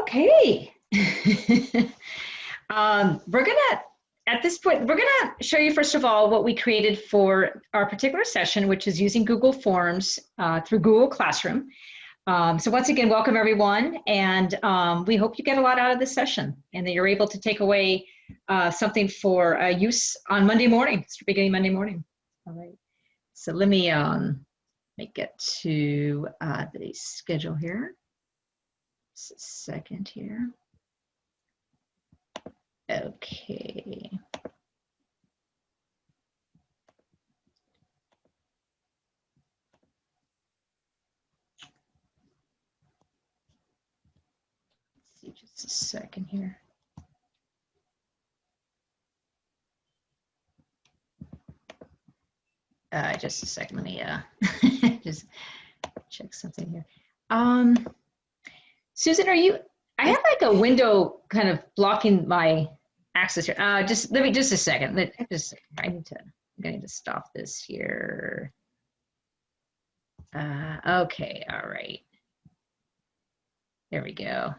Okay. At this point, we're gonna show you first of all what we created for our particular session, which is using Google Forms through Google Classroom. So once again, welcome everyone, and we hope you get a lot out of this session and that you're able to take away something for use on Monday morning, beginning Monday morning. All right. So let me get to the schedule here. Just a second here. Okay. Let's see, just a second here. Just a second. Let me just check something here. Susan, are you? I have like a window kind of blocking my access here. Just let me just a second. I need to stop this here. Okay, all right. There we go.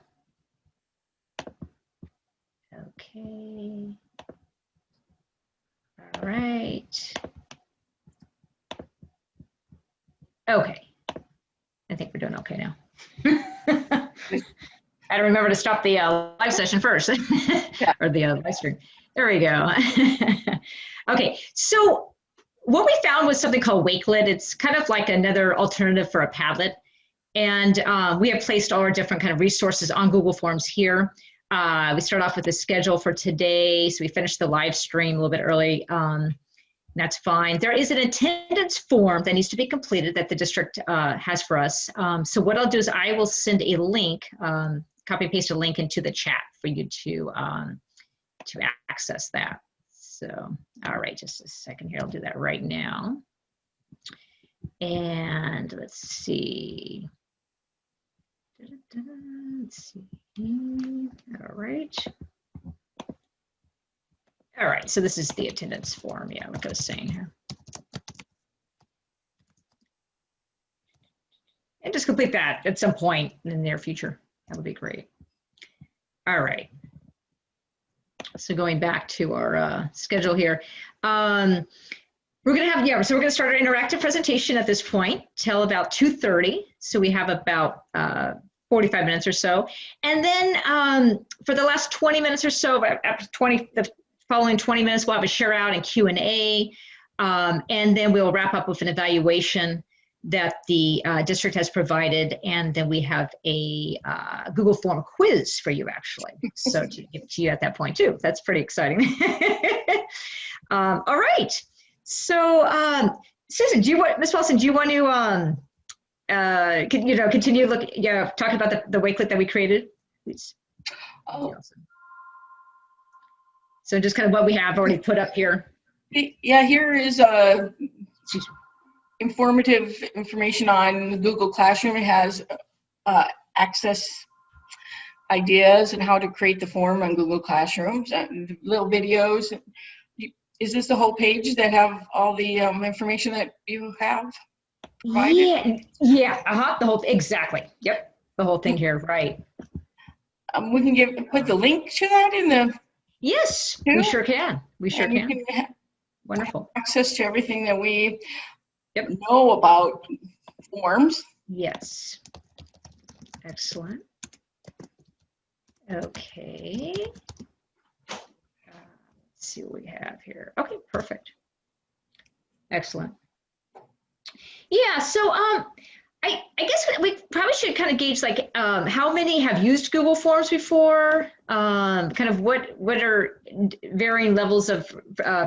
Okay. All right. Okay. I think we're doing okay now. I don't remember to stop the live session first, or the live stream. There we go. Okay, so what we found was something called Wakelet. It's kind of like another alternative for a Padlet. And we have placed all our different kind of resources on Google Forms here. We start off with the schedule for today. So we finished the live stream a little bit early. That's fine. There is an attendance form that needs to be completed that the district has for us. So what I'll do is I will send a link, copy and paste a link into the chat for you to access that. So, all right, just a second here. I'll do that right now. And let's see. Let's see. All right. All right, so this is the attendance form. Yeah, like I was saying here. And just complete that at some point in the near future. That would be great. All right. So going back to our schedule here. We're gonna have, so we're gonna start our interactive presentation at this point till about 2:30. So we have about 45 minutes or so. And then for the last 20 minutes or so, after the following 20 minutes, we'll have a share out and Q&A. And then we'll wrap up with an evaluation that the district has provided. And then we have a Google form quiz for you, actually. So to give to you at that point too. That's pretty exciting. All right. So Susan, Ms. Wilson, do you want to continue talking about the Wakelet that we created, please? Oh. So just kind of what we have already put up here. Yeah, here is informative information on Google Classroom. It has access ideas and how to create the form on Google Classroom, little videos. Is this the whole page that have all the information that you have provided? Yeah, the whole, exactly. Yep, the whole thing here, right. We can put the link to that in the. Yes, we sure can. We sure can. Wonderful. Access to everything that we know about forms. Yes. Excellent. Okay. Let's see what we have here. Okay, perfect. Excellent. Yeah, so I guess we probably should kind of gauge like how many have used Google Forms before, kind of what are varying levels of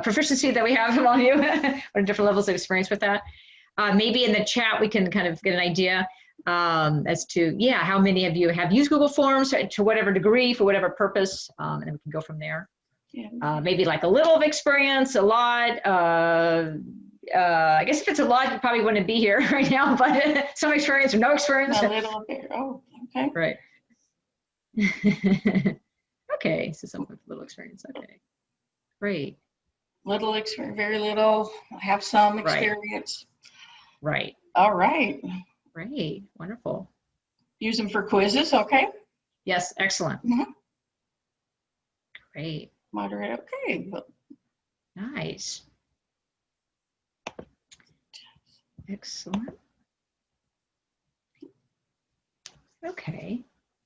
proficiency that we have among you, what are different levels of experience with that. Maybe in the chat we can kind of get an idea as to, how many of you have used Google Forms to whatever degree, for whatever purpose, and then we can go from there. Yeah. Maybe like a little of experience, a lot, I guess if it's a lot, you probably wouldn't be here right now, but some experience or no experience. A little bit. Oh, okay. Right. Okay, so some with little experience. Okay, great. Little experience, very little. Have some experience. Right. All right. Great. Wonderful. Use them for quizzes. Okay. Yes, excellent. Mhm. Great. Moderate, okay. Well, Nice. Excellent. Okay.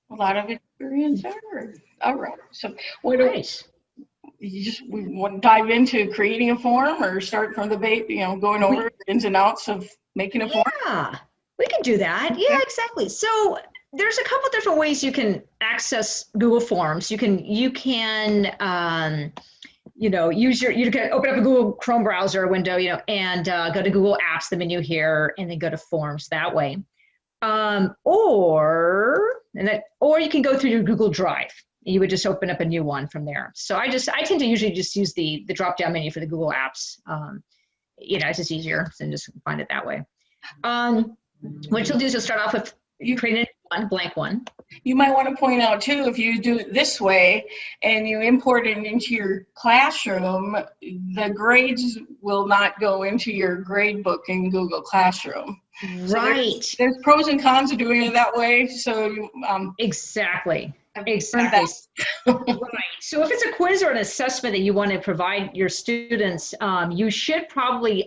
a lot of experience there. All right. So what do Nice. we want to dive into creating a form or start from the base, going over the ins and outs of making a form? Yeah, we can do that. Yeah, exactly. So there's a couple different ways you can access Google Forms. You can you can open up a Google Chrome browser window, and go to Google Apps, the menu here, and then go to Forms that way. Or you can go through your Google Drive. You would just open up a new one from there. So I tend to usually just use the drop down menu for the Google Apps. It's just easier than just find it that way. What you'll do is you'll start off with creating a blank one. You might want to point out too, if you do it this way and you import it into your classroom, the grades will not go into your grade book in Google Classroom. Right. So there's pros and cons of doing it that way. So exactly. Right. So if it's a quiz or an assessment that you want to provide your students, you should probably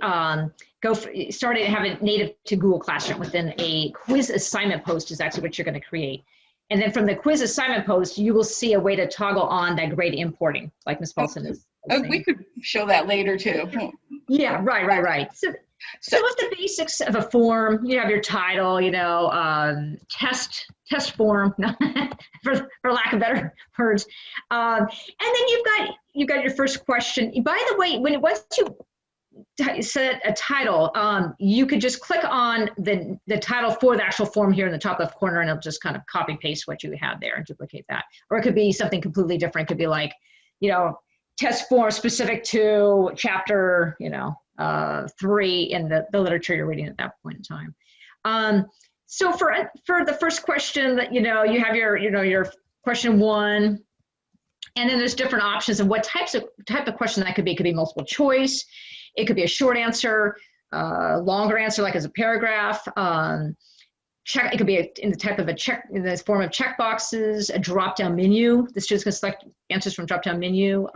start to have it native to Google Classroom within a quiz assignment post is actually what you're going to create. And then from the quiz assignment post, you will see a way to toggle on that grade importing, like Ms. Paulson is saying. We could show that later too. Yeah, right. So with the basics of a form, you have your title, test form, for lack of better words, and then you've got your first question. By the way, once you set a title, you could just click on the title for the actual form here in the top left corner, and it'll just kind of copy paste what you have there and duplicate that. Or it could be something completely different. It could be like, test form specific to chapter, 3 in the literature you're reading at that point in time. So for the first question that, you have your question 1, and then there's different options of what type of question that could be. It could be multiple choice. It could be a short answer, longer answer, like as a paragraph. It could be in the form of check boxes, a drop-down menu. The students can select answers from drop-down menu.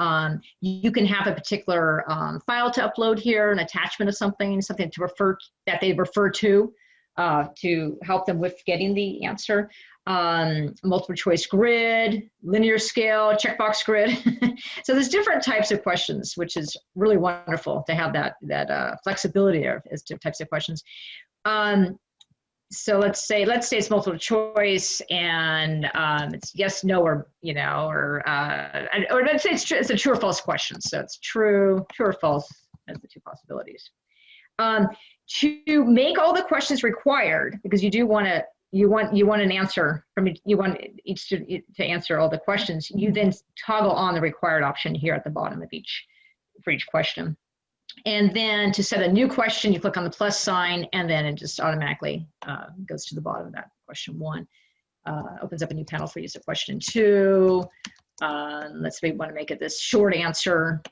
You can have a particular file to upload here, an attachment of something that they refer to help them with getting the answer. Multiple choice grid, linear scale, checkbox grid. So there's different types of questions, which is really wonderful to have that flexibility there as to types of questions. So let's say it's multiple choice and it's yes, no, or let's say it's a true or false question. So it's true or false as the two possibilities. To make all the questions required, because you want an answer from you want each student to answer all the questions. You then toggle on the required option here at the bottom of for each question. And then to set a new question, you click on the plus sign, and then it just automatically goes to the bottom of that question 1. Opens up a new panel for you. So question 2. Let's say we want to make it this short answer.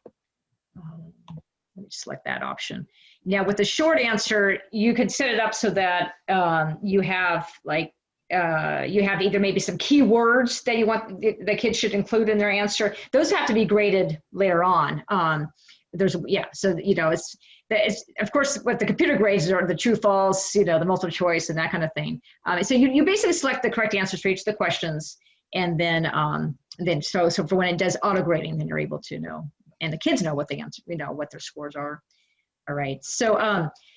Let me select that option. Now with the short answer, you can set it up so that you have either maybe some keywords that you want the kids should include in their answer. Those have to be graded later on. It's of course what the computer grades are the true, false, the multiple choice and that kind of thing. So you basically select the correct answers for each of the questions, and then so for when it does auto grading, then you're able to know, and the kids know what the answer, what their scores are. All right. So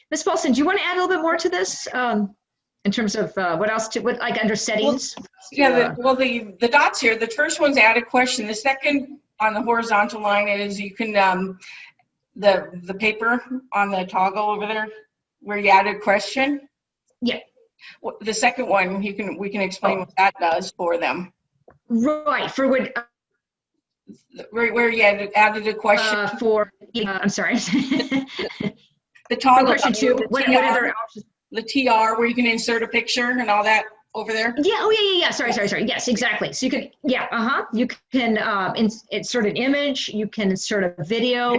Ms. Paulson, do you want to add a little bit more to this in terms of what else like under settings? The dots here. The first one's add a question. The second on the horizontal line is you can the paper on the toggle over there where you add a question. Yeah. The second one we can explain what that does for them. Right. For what? Where you added a question I'm sorry. The toggle. Question 2. What other options? The TR where you can insert a picture and all that over there. Yeah. Oh yeah. Sorry. Yes, exactly. So you can. Yeah. You can insert an image. You can insert a video.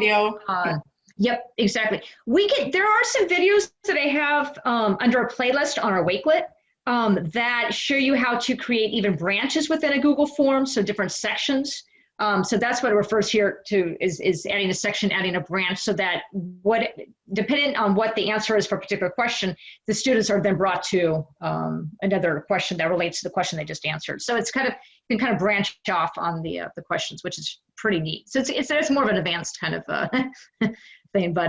Yep. Exactly. There are some videos that I have under a playlist on our Wakelet. that show you how to create even branches within a Google form, so different sections. So that's what it refers here to is adding a section, adding a branch, so that depending on what the answer is for a particular question, the students are then brought to another question that relates to the question they just answered. So it's kind of, you can kind of branch off on the questions, which is pretty neat. So it's more of an advanced kind of thing, but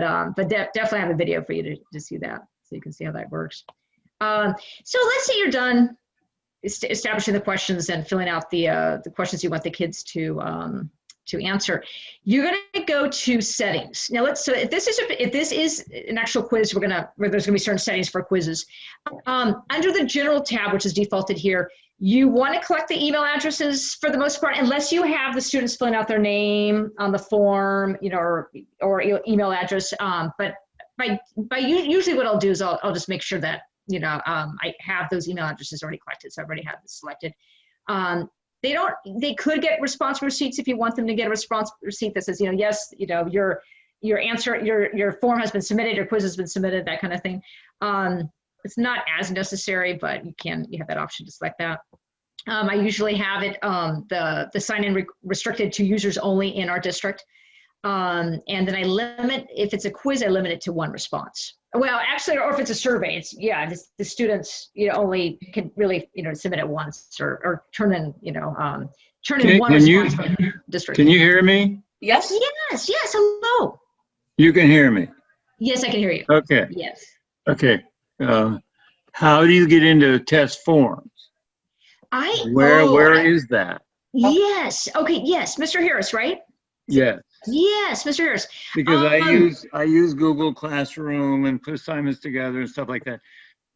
definitely have a video for you to see that, so you can see how that works. So let's say you're done establishing the questions and filling out the questions you want the kids to answer. You're going to go to settings. Now so if this is an actual quiz, there's going to be certain settings for quizzes. Under the general tab, which is defaulted here, you want to collect the email addresses for the most part, unless you have the students filling out their name on the form, or email address. But usually what I'll do is I'll just make sure that I have those email addresses already collected, so I already have this selected. They could get response receipts if you want them to get a response receipt that says, yes, your answer, your form has been submitted, your quiz has been submitted, that kind of thing. It's not as necessary, but you have that option to select that. I usually have it, the sign-in restricted to users only in our district. And then I limit, if it's a quiz, I limit it to 1 response. Well, actually, or if it's a survey, the students, only can really, submit it once or turn in, turn in 1 response from the district. Can you hear me? Yes. Yes. Hello. You can hear me. Yes, I can hear you. Okay. Yes. Okay. How do you get into test forms? Where is that? Yes. Okay. Yes, Mr. Harris, right? Yes. Yes, Mr. Harris. Because I use Google Classroom and put assignments together and stuff like that.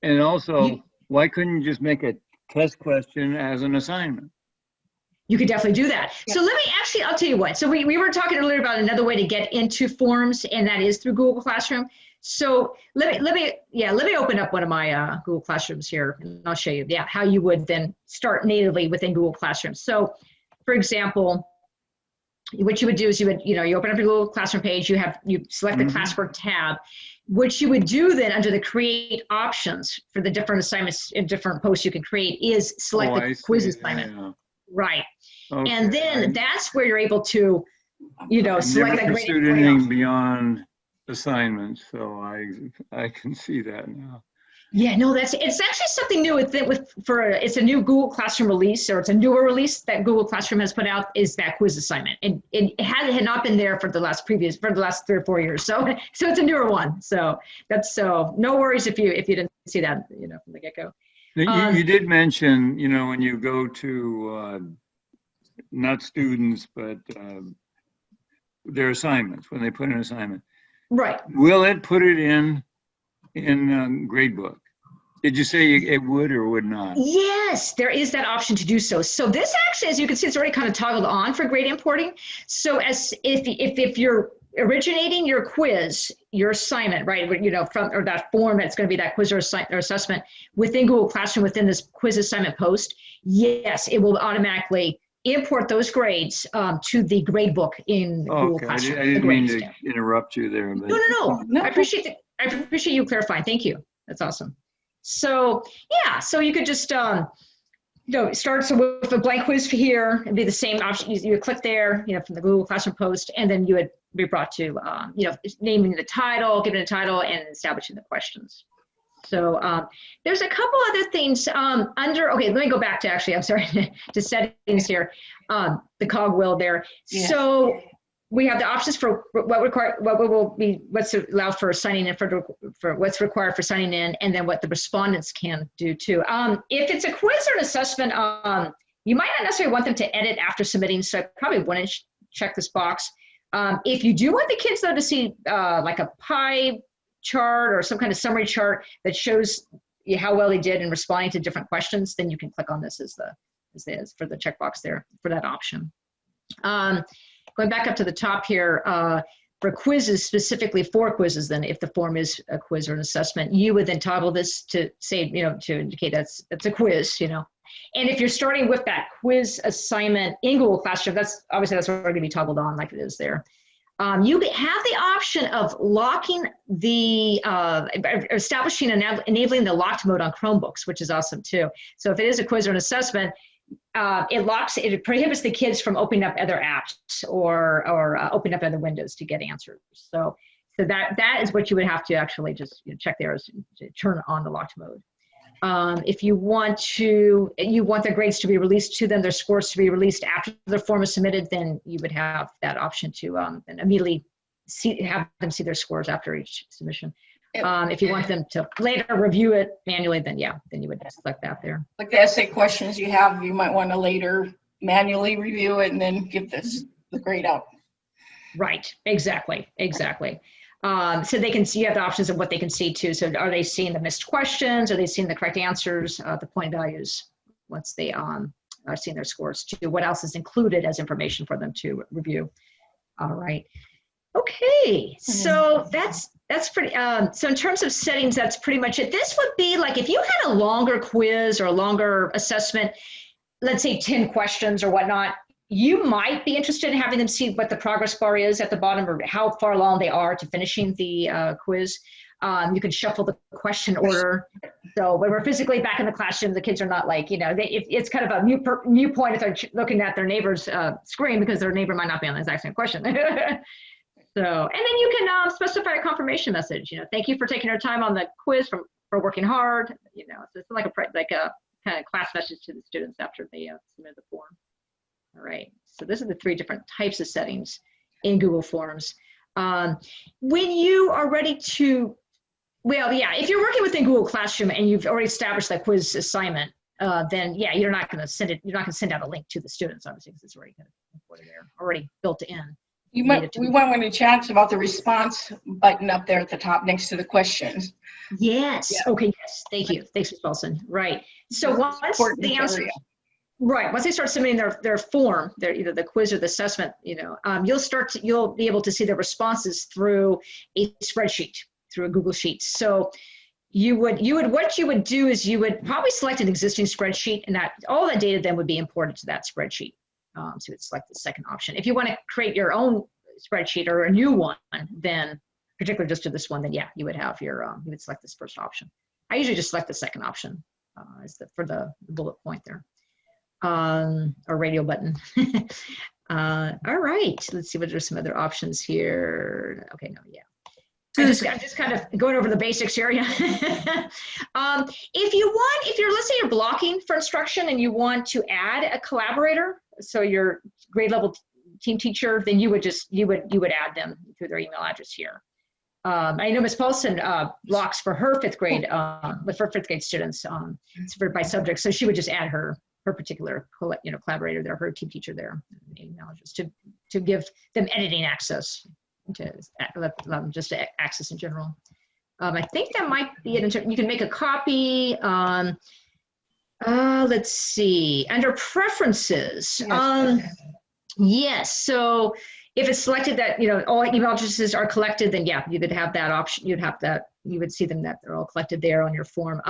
And also, why couldn't you just make a test question as an assignment? You could definitely do that. Yeah. So I'll tell you what. So we were talking earlier about another way to get into forms, and that is through Google Classroom. So let me open up one of my Google Classrooms here, and I'll show you how you would then start natively within Google Classroom. So, for example, what you would do is you open up your Google Classroom page, you select the classwork tab. What you would do then under the create options for the different assignments and different posts you can create is select the quiz assignment. Yeah. Right. Okay. And then that's where you're able to, select that grade. Anything beyond assignments, so I can see that now. Yeah, no, it's actually something new it's a new Google Classroom release, or it's a newer release that Google Classroom has put out, is that quiz assignment. And it had not been there for the last 3 or 4 years. So it's a newer one. So no worries if you didn't see that, from the get-go. You did mention, when you go to not students, but their assignments, when they put an assignment. Right. Will it put it in gradebook? Did you say it would or would not? Yes, there is that option to do so. So this actually, as you can see, it's already kind of toggled on for grade importing. So if you're originating your quiz, your assignment, right, from that form that's going to be that quiz or assessment within Google Classroom, within this quiz assignment post, yes, it will automatically import those grades to the grade book in Google Classroom. I didn't mean to interrupt you there. But... No. I appreciate you clarifying. Thank you. That's awesome. So so you could just start with a blank quiz here. It'd be the same option. You would click there, from the Google Classroom post, and then you would be brought to, naming the title, giving a title, and establishing the questions. So there's a couple other things let me go back to I'm sorry, to settings here, the cogwheel there. Yeah. So we have the options for what's allowed for signing in, for what's required for signing in, and then what the respondents can do too. If it's a quiz or an assessment, you might not necessarily want them to edit after submitting, so I probably wouldn't check this box. If you do want the kids though to see like a pie chart or some kind of summary chart that shows how well they did in responding to different questions, then you can click on this as for the checkbox there for that option. Going back up to the top here, for quizzes, specifically for quizzes, then if the form is a quiz or an assessment, you would then toggle this to say, to indicate that's a quiz, And if you're starting with that quiz assignment in Google Classroom, that's where it's going to be toggled on like it is there. You have the option of locking the, establishing and enabling the locked mode on Chromebooks, which is awesome too. So if it is a quiz or an assessment, it prohibits the kids from opening up other apps or opening up other windows to get answers. So that is what you would have to actually just check there, is to turn on the locked mode. If you want their grades to be released to them, their scores to be released after the form is submitted, then you would have that option to then immediately have them see their scores after each submission. If you want them to later review it manually, then you would select that there. Like the essay questions you have, you might want to later manually review it and then give the grade out. Right, exactly. So they can see, you have the options of what they can see too. So are they seeing the missed questions? Are they seeing the correct answers, the point values, once they are seeing their scores too? What else is included as information for them to review? All right. Okay, so that's pretty, so in terms of settings, that's pretty much it. This would be like if you had a longer quiz or a longer assessment, let's say 10 questions or whatnot, you might be interested in having them see what the progress bar is at the bottom or how far along they are to finishing the quiz. You can shuffle the question order. So when we're physically back in the classroom, the kids are not like, it's kind of a mute point if they're looking at their neighbor's screen, because their neighbor might not be on the exact same question. So, and then you can specify a confirmation message. Thank you for taking your time on the quiz, for working hard. So it's like a kind of class message to the students after they submit the form. All right. So this are the 3 different types of settings in Google Forms. When you are ready to, if you're working within Google Classroom and you've already established that quiz assignment, then you're not going to send it. You're not going to send out a link to the students, obviously, because it's already kind of imported there, already built in. We might want to chat about the response button up there at the top next to the questions. Yes. Yeah. Okay. Yes. Thank you. Thanks, Ms. Wilson. Right. So once the answer, once they start submitting their form, either the quiz or the assessment, you'll be able to see the responses through a spreadsheet, through a Google Sheet. So what you would do is you would probably select an existing spreadsheet, and that all that data then would be imported to that spreadsheet. So it's like the second option. If you want to create your own spreadsheet or a new one, then particularly just to this one, then you would have you would select this first option. I usually just select the second option for the bullet point there, or radio button. All right, let's see what are some other options here. Okay, no, I'm just kind of going over the basics here. If you're, let's say you're blocking for instruction and you want to add a collaborator, so your grade level team teacher, then you would add them through their email address here. I know Ms. Paulson blocks for her 5th grade, with her 5th grade students by subject, so she would just add her particular collaborator there, her team teacher there, email address to give them editing access. To just to access in general. I think that might be it. You can make a copy. Let's see, under preferences. Yes. So if it's selected that all email addresses are collected, then you would have that option. You would see them that they're all collected there on your form.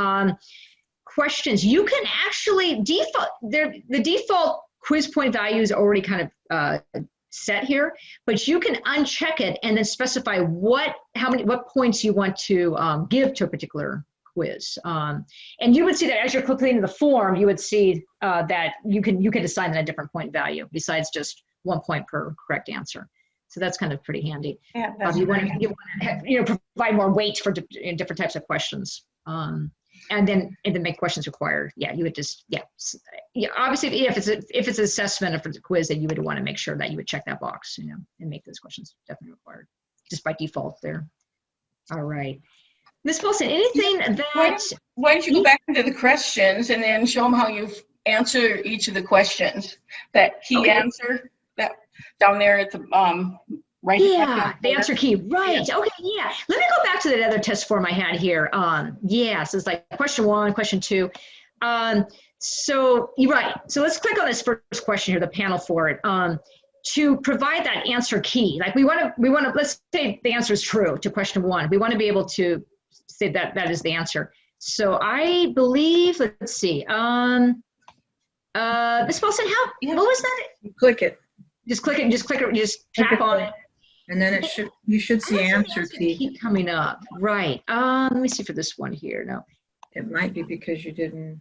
Questions. You can actually the default quiz point value is already kind of set here, but you can uncheck it and then specify what points you want to give to a particular quiz. And you would see that as you're clicking into the form, you would see that you can assign that a different point value besides just 1 point per correct answer. So that's kind of pretty handy. Yeah, you want to provide more weight for different types of questions. And then make questions required. You would just, obviously if it's an assessment, if it's a quiz, then you would want to make sure that you would check that box, and make those questions definitely required, just by default there. All right. Ms. Wilson, anything that... Why don't you go back into the questions and then show them how you answer each of the questions, that key answer that down there at the right. The answer key. Right. Yeah. Okay. Yeah. Let me go back to that other test form I had here. So it's like question 1, question 2. So you're right. So let's click on this first question here, the panel for it. To provide that answer key, like we want to, let's say the answer is true to question 1. We want to be able to say that is the answer. So I believe, let's see. Ms. Wilson, what was that? Click it. Just click it, just tap on it. And then you should see answer key. Keep coming up. Right. Let me see for this one here. No, It might be because you didn't,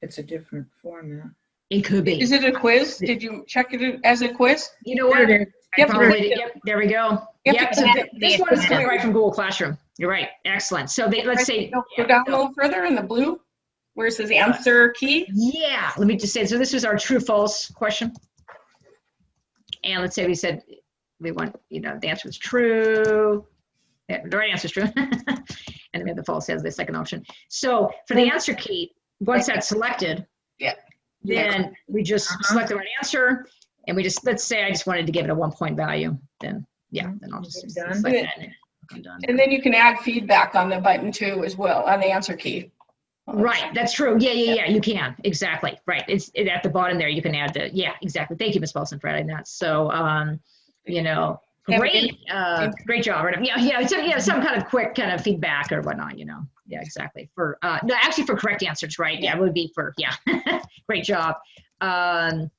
it's a different format. it could be. Is it a quiz? Did you check it as a quiz? You know what? There it is. I Yep. probably did. Yep, there we go. Yep, Yep, it's so a- this one's coming right from Google Classroom. You're right. Excellent. So let's say. Go down a little further in the blue, where it says answer key. Yeah, let me just say, so this was our true false question. And let's say we said we want, the answer is true. Yeah, the right answer is true. And then we have the false as the second option. So for the answer key, once that's selected, Yeah. then we just select the right answer. And we just, let's say I just wanted to give it a 1 point value. Then, then I'll just Done. select that and I'm done. And then you can add feedback on the button too as well, on the answer key. Right, that's true. Yeah, you can. Exactly. Right. It's at the bottom there. You can add exactly. Thank you, Ms. Paulson, for adding that. So, great, great job. Right? So, some kind of quick kind of feedback or whatnot, Yeah, exactly. For, no, actually for correct answers, right? Yeah, it would be for, great job. And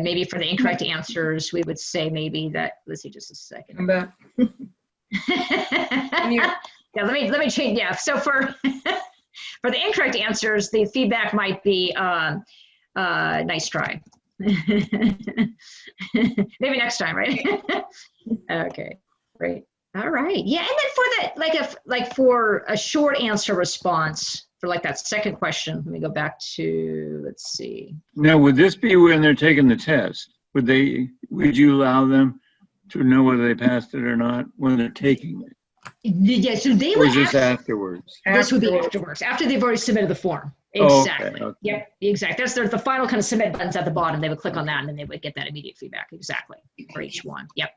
maybe for the incorrect answers, we would say maybe that, let's see, just a second. Come back. Yeah, let me change. Yeah, so for for the incorrect answers, the feedback might be nice try. Maybe next time, right? Okay, great. All right. Yeah, and then for that, for a short answer response for like that second question, let me go back to, let's see. Now, would this be when they're taking the test? Would you allow them to know whether they passed it or not when they're taking it? Yeah, so they Or would is this afterwards? This would be afterwards, after they've already submitted the form. Oh, Exactly. okay. Yep, exactly. That's the final kind of submit buttons at the bottom. They would click on that and then they would get that immediate feedback. Exactly. For each one. Yep.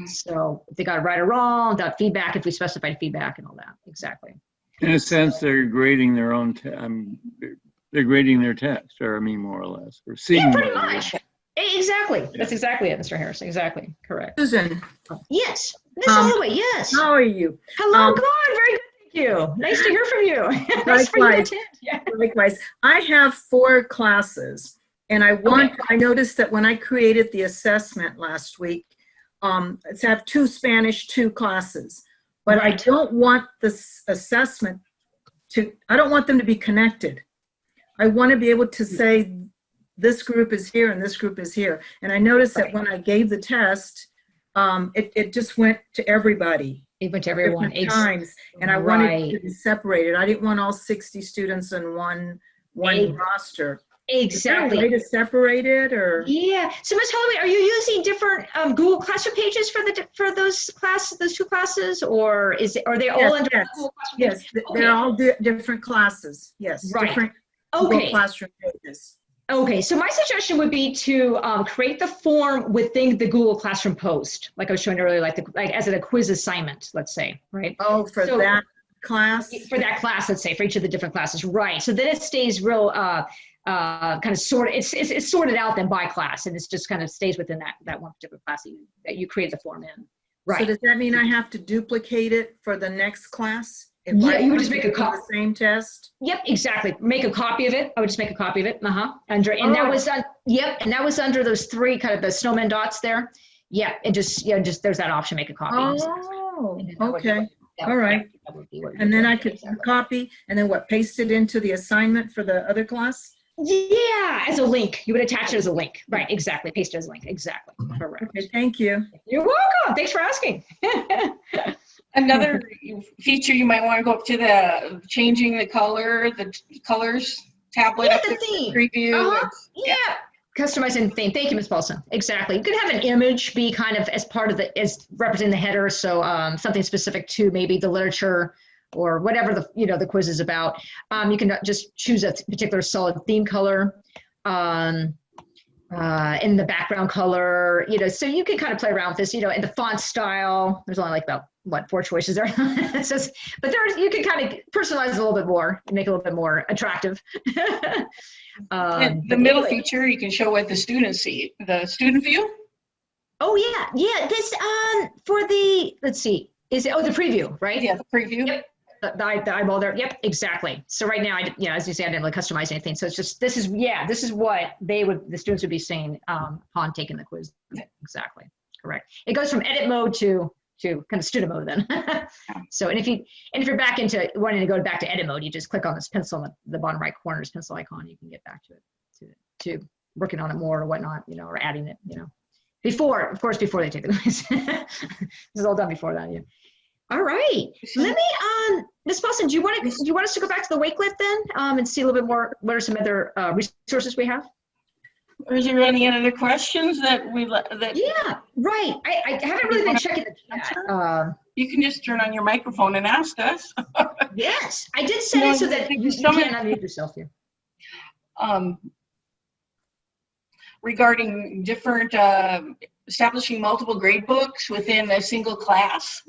So if they got it right or wrong, that feedback, if we specified feedback and all that. Exactly. In a sense, they're grading their own, they're grading their test, more or less. Or seeing Yeah, pretty whether- much. Exactly. That's exactly it, Mr. Harrison. Exactly. Correct. Susan, Yes. Miss Holloway, yes. how are you? Hello, good. Very good. Thank you. Nice to hear from you. Nice for you to Likewise. attend. Yeah. Likewise, I have 4 classes, and I noticed that when I created the assessment last week, it's have 2 Spanish, 2 classes, but I don't want this assessment I don't want them to be connected. I want to be able to say this group is here and this group is here. And I noticed that when I gave the test, it just went to everybody. It went to everyone. Different times, and I wanted it to be separated. I didn't want all 60 students in one roster. Exactly. Is there a way to separate it, or? Yeah. So, Ms. Holloway, are you using different Google Classroom pages for those 2 classes, or are they all under Google Classroom? Yes, they're all different classes. Yes, Right. different Google Classroom pages. Okay, so my suggestion would be to create the form within the Google Classroom post, like I was showing earlier, like as a quiz assignment, let's say, right? Oh, for that class? For that class, let's say, for each of the different classes, right? So then it stays real kind of sorted. It's sorted out then by class, and it's just kind of stays within that one particular class that you create the form in. Right. So does that mean I have to duplicate it for the next class? Yeah, you would just make a copy the same test. Yep, exactly. Make a copy of it. I would just make a copy of it. And that was done. Yep, and that was under those 3 kind of the snowman dots there. Yeah, and just there's that option. Make a copy. Oh, okay. All right. And then I could copy and then paste it into the assignment for the other class? Yeah, as a link. You would attach it as a link. Right, exactly. Paste it as a link. Exactly. Correct. Okay, thank you. You're welcome. Thanks for asking. Another feature you might want to go up to the changing the colors tablet. Yeah, up the to theme. Preview. Yeah. Customizing the theme. Thank you, Ms. Paulson. Exactly. You could have an image be kind of as part of as representing the header. So something specific to maybe the literature or whatever the quiz is about. You can just choose a particular solid theme color in the background color, so you can kind of play around with this, and the font style. There's only like about 4 choices there. But you can kind of personalize it a little bit more and make it a little bit more attractive. And the middle feature, you can show what the students see, the student view. Oh yeah. This for the, let's see, the preview, right? Yeah, the preview. Yep. The eyeball there. Yep, exactly. So right now, as you say, I didn't really customize anything. So it's just, this is what the students would be seeing upon taking the quiz. Exactly. correct. It goes from edit mode to kind of student mode then. So, and if you're back into wanting to go back to edit mode, you just click on this pencil in the bottom right corner, this pencil icon, you can get back to it, to working on it more or whatnot, or adding it, before they take the quiz. This is all done before that, yeah. All right. Let me, Ms. Paulson, do you want us to go back to the Wakelet then, and see a little bit more? What are some other resources we have? Or is there any other questions that Yeah, right. I haven't really been checking the chat. You can just turn on your microphone and ask us. Yes, I did set it so that you can unmute yourself here. Regarding different establishing multiple grade books within a single class.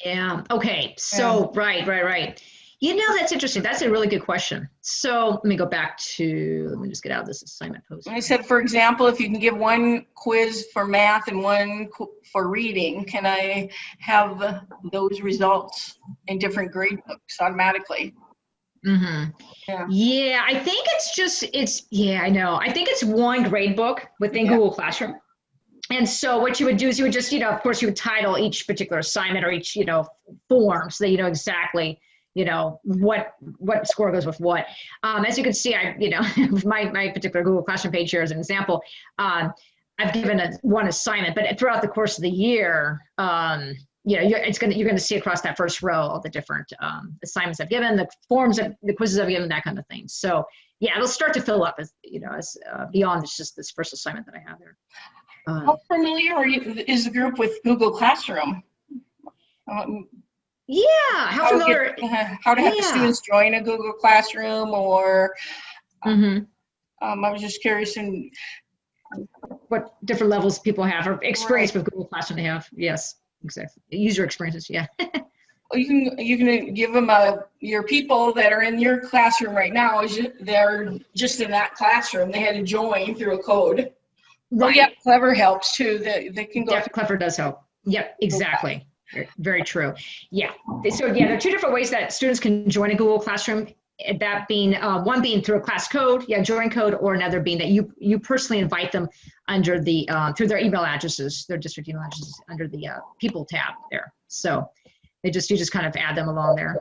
Yeah. Okay. So right. That's interesting. That's a really good question. So let me go back to, let me just get out of this assignment post. I said, for example, if you can give one quiz for math and one for reading, can I have those results in different grade books automatically? Mm-hmm. Yeah, I think I know. I think it's one grade book within Google Classroom. And so what you would do is you would just, of course, you would title each particular assignment or each, form so that you know exactly, what score goes with what. As you can see, my particular Google Classroom page here as an example, I've given one assignment, but throughout the course of the year, you're going to see across that first row all the different assignments I've given, the forms, the quizzes I've given, that kind of thing. So yeah, it'll start to fill up as beyond just this first assignment that I have there. How familiar is the group with Google Classroom? Yeah, how familiar? How to have the students join a Google Classroom, or I was just curious in what different levels people have or experience with Google Classroom they have. Yes, exactly. User experiences, yeah. You can give them your people that are in your classroom right now. They're just in that classroom. They had to join through a code. Right. Yeah, Clever helps too. They can go. Yeah, Clever does help. Yep, exactly. Very true. Yeah. So yeah, there are two different ways that students can join a Google Classroom. That being one being through a class code, join code, or another being that you personally invite them under the through their email addresses, their district email addresses under the people tab there. So you just kind of add them along there.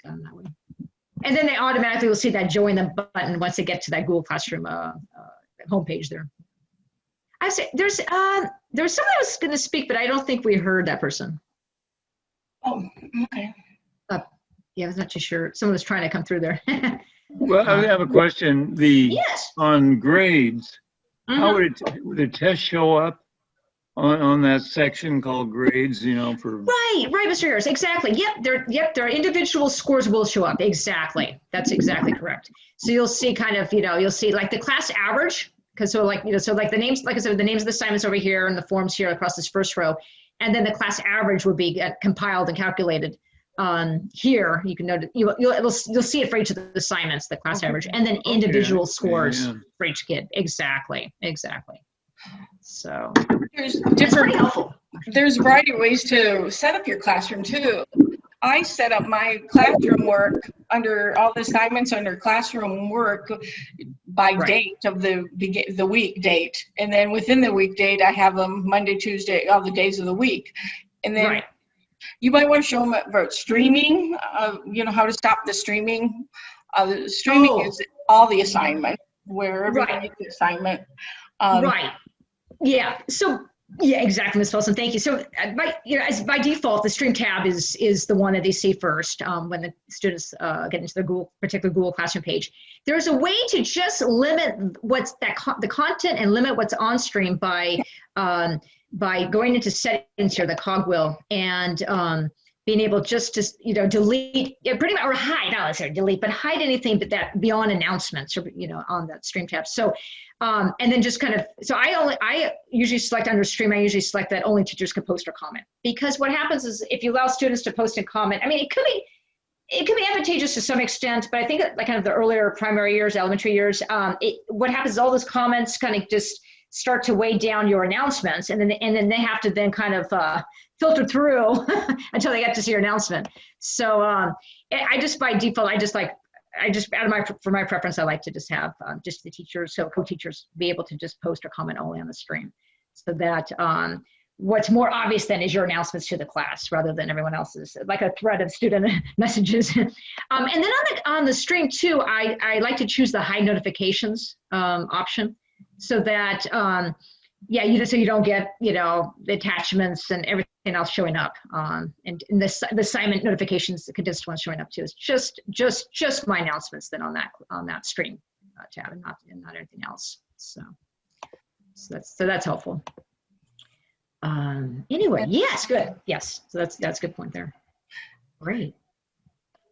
And then they automatically will see that join the button once they get to that Google Classroom homepage there. I say there's someone who was going to speak, but I don't think we heard that person. Oh, okay. Yeah, I was not too sure. Someone was trying to come through there. Well, I have a question. On grades, how would the test show up on that section called grades? For right, Mr. Harris, exactly. Their individual scores will show up. Exactly, that's exactly correct. So you'll see you'll see like the class average. Because so the names, like I said, the names of the assignments over here and the forms here across this first row, and then the class average would be compiled and calculated here. You can note you'll see it for each of the assignments, the class average, and then individual scores for each kid. Exactly. So there's different helpful. There's a variety of ways to set up your classroom too. I set up my classroom work under all the assignments under classroom work by date of the week date. And then within the week date, I have them Monday, Tuesday, all the days of the week. And then you might want to show them about streaming, how to stop the streaming. The streaming is all the assignment, wherever you make the assignment. Yeah. So yeah, exactly, Ms. Wilson. Thank you. So, by default, the Stream tab is the one that they see first when the students get into their particular Google Classroom page. There's a way to just limit the content and limit what's on stream by going into settings here, the cogwheel, and being able just to delete, pretty much, or hide. Not necessarily delete, but hide anything but that beyond announcements or on that Stream tab. So. And then just so I usually select under stream, I usually select that only teachers can post or comment, because what happens is if you allow students to post and comment, I mean, it could be advantageous to some extent, but I think like kind of the earlier primary years, elementary years, what happens is all those comments kind of just start to weigh down your announcements, and then they have to then kind of filter through until they get to see your announcement. So I just by default, for my preference, I like to just have just the teachers, so co-teachers, be able to just post or comment only on the stream. so that what's more obvious then is your announcements to the class rather than everyone else's, like a thread of student messages. And then on the stream too, I like to choose the hide notifications option, so that yeah, so you don't get, you know, the attachments and everything else showing up, and the assignment notifications, the condensed ones showing up too. It's just my announcements then on that stream tab, and not anything else. So that's helpful. Anyway, yes, good. Yes, so that's a good point there. Great.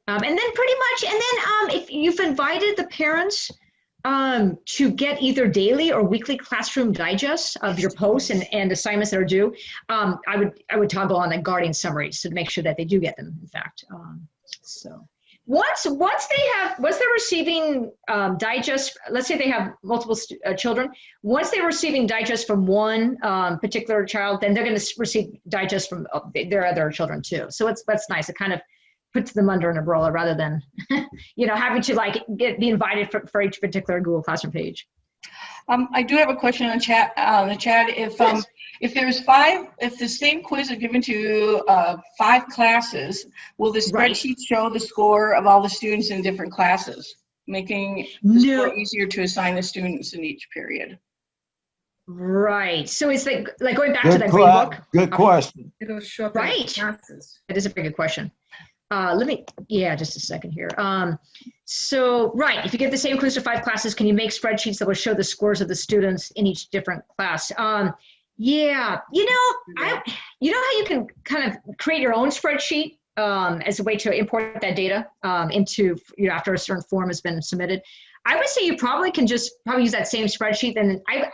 And then pretty much, and then if you've invited the parents to get either daily or weekly classroom digests of your posts and assignments that are due, I would toggle on the guarding summaries to make sure that they do get them, in fact. So once they're receiving digests, let's say they have multiple children, once they're receiving digests from one particular child, then they're going to receive digests from their other children too. So that's nice. It kind of puts them under an umbrella rather than, you know, having to like be invited for each particular Google Classroom page. I do have a question on the chat. If there's if the same quiz is given to 5 classes, will the spreadsheet show the score of all the students in different classes, making the score easier to assign the students in each period? Right. So it's like going back to that grade book. Good question. It'll show up right. in classes. That is a very good question. Just a second here. So, right, if you give the same quiz to 5 classes, can you make spreadsheets that will show the scores of the students in each different class? Yeah, you know how you can kind of create your own spreadsheet as a way to import that data into, you know, after a certain form has been submitted. I would say you probably can just use that same spreadsheet. Then I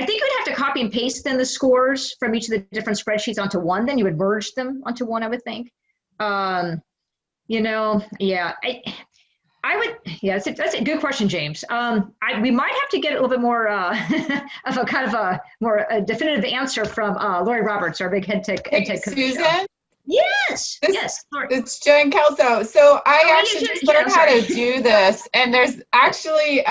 think you would have to copy and paste then the scores from each of the different spreadsheets onto one. Then you would merge them onto one, I would think. You know, yeah, I would, yeah, that's a good question, James. We might have to get a little bit more of a kind of a more definitive answer from Lori Roberts, our big head tech. Susan? Yes, yes. It's Jen Kelso. So I actually just learned how to do this, and there's actually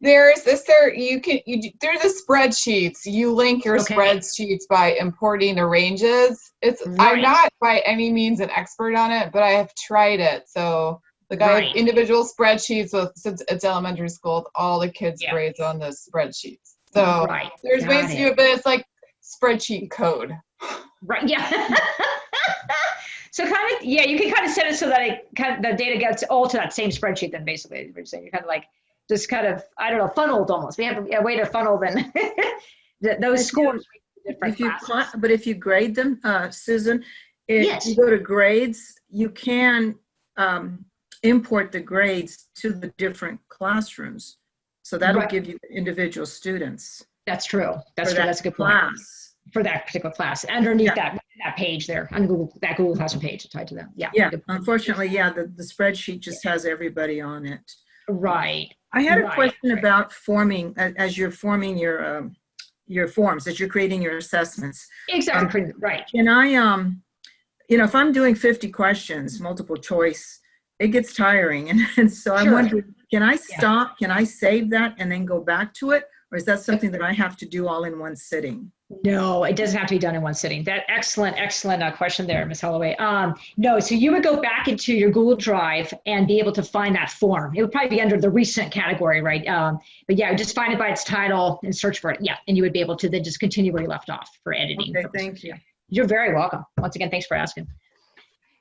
there's through the spreadsheets. You link your spreadsheets by importing the ranges. I'm not by any means an expert on it, but I have tried it. So I have individual spreadsheets since it's elementary school, all the kids' grades on the spreadsheets. So there's ways to do it, but it's like spreadsheet code. Right. Yeah. So kind of, yeah, you can kind of set it so that the data gets all to that same spreadsheet. Then basically, you're saying you're kind of like just kind of, I don't know, funneled almost. We have a way to funnel then those scores. But if you grade them, Susan, if you go to grades, you can import the grades to the different classrooms. So that'll give you the individual students. That's true. That's true. That's a good point. For that particular class, underneath that page there, on that Google Classroom page tied to that. Yeah. Yeah. Unfortunately, the spreadsheet just has everybody on it. Right. I had a question about forming, as you're forming your forms, as you're creating your assessments. Exactly. Right. Can I, you know, if I'm doing 50 questions, multiple choice, it gets tiring. And so I'm wondering, can I stop? Can I save that and then go back to it? Or is that something that I have to do all in one sitting? No, it doesn't have to be done in one sitting. That excellent question there, Ms. Holloway. No, so you would go back into your Google Drive and be able to find that form. It would probably be under the recent category, right? But yeah, just find it by its title and search for it. Yeah, and you would be able to then just continue where you left off for editing. Okay, thank you. You're very welcome. Once again, thanks for asking.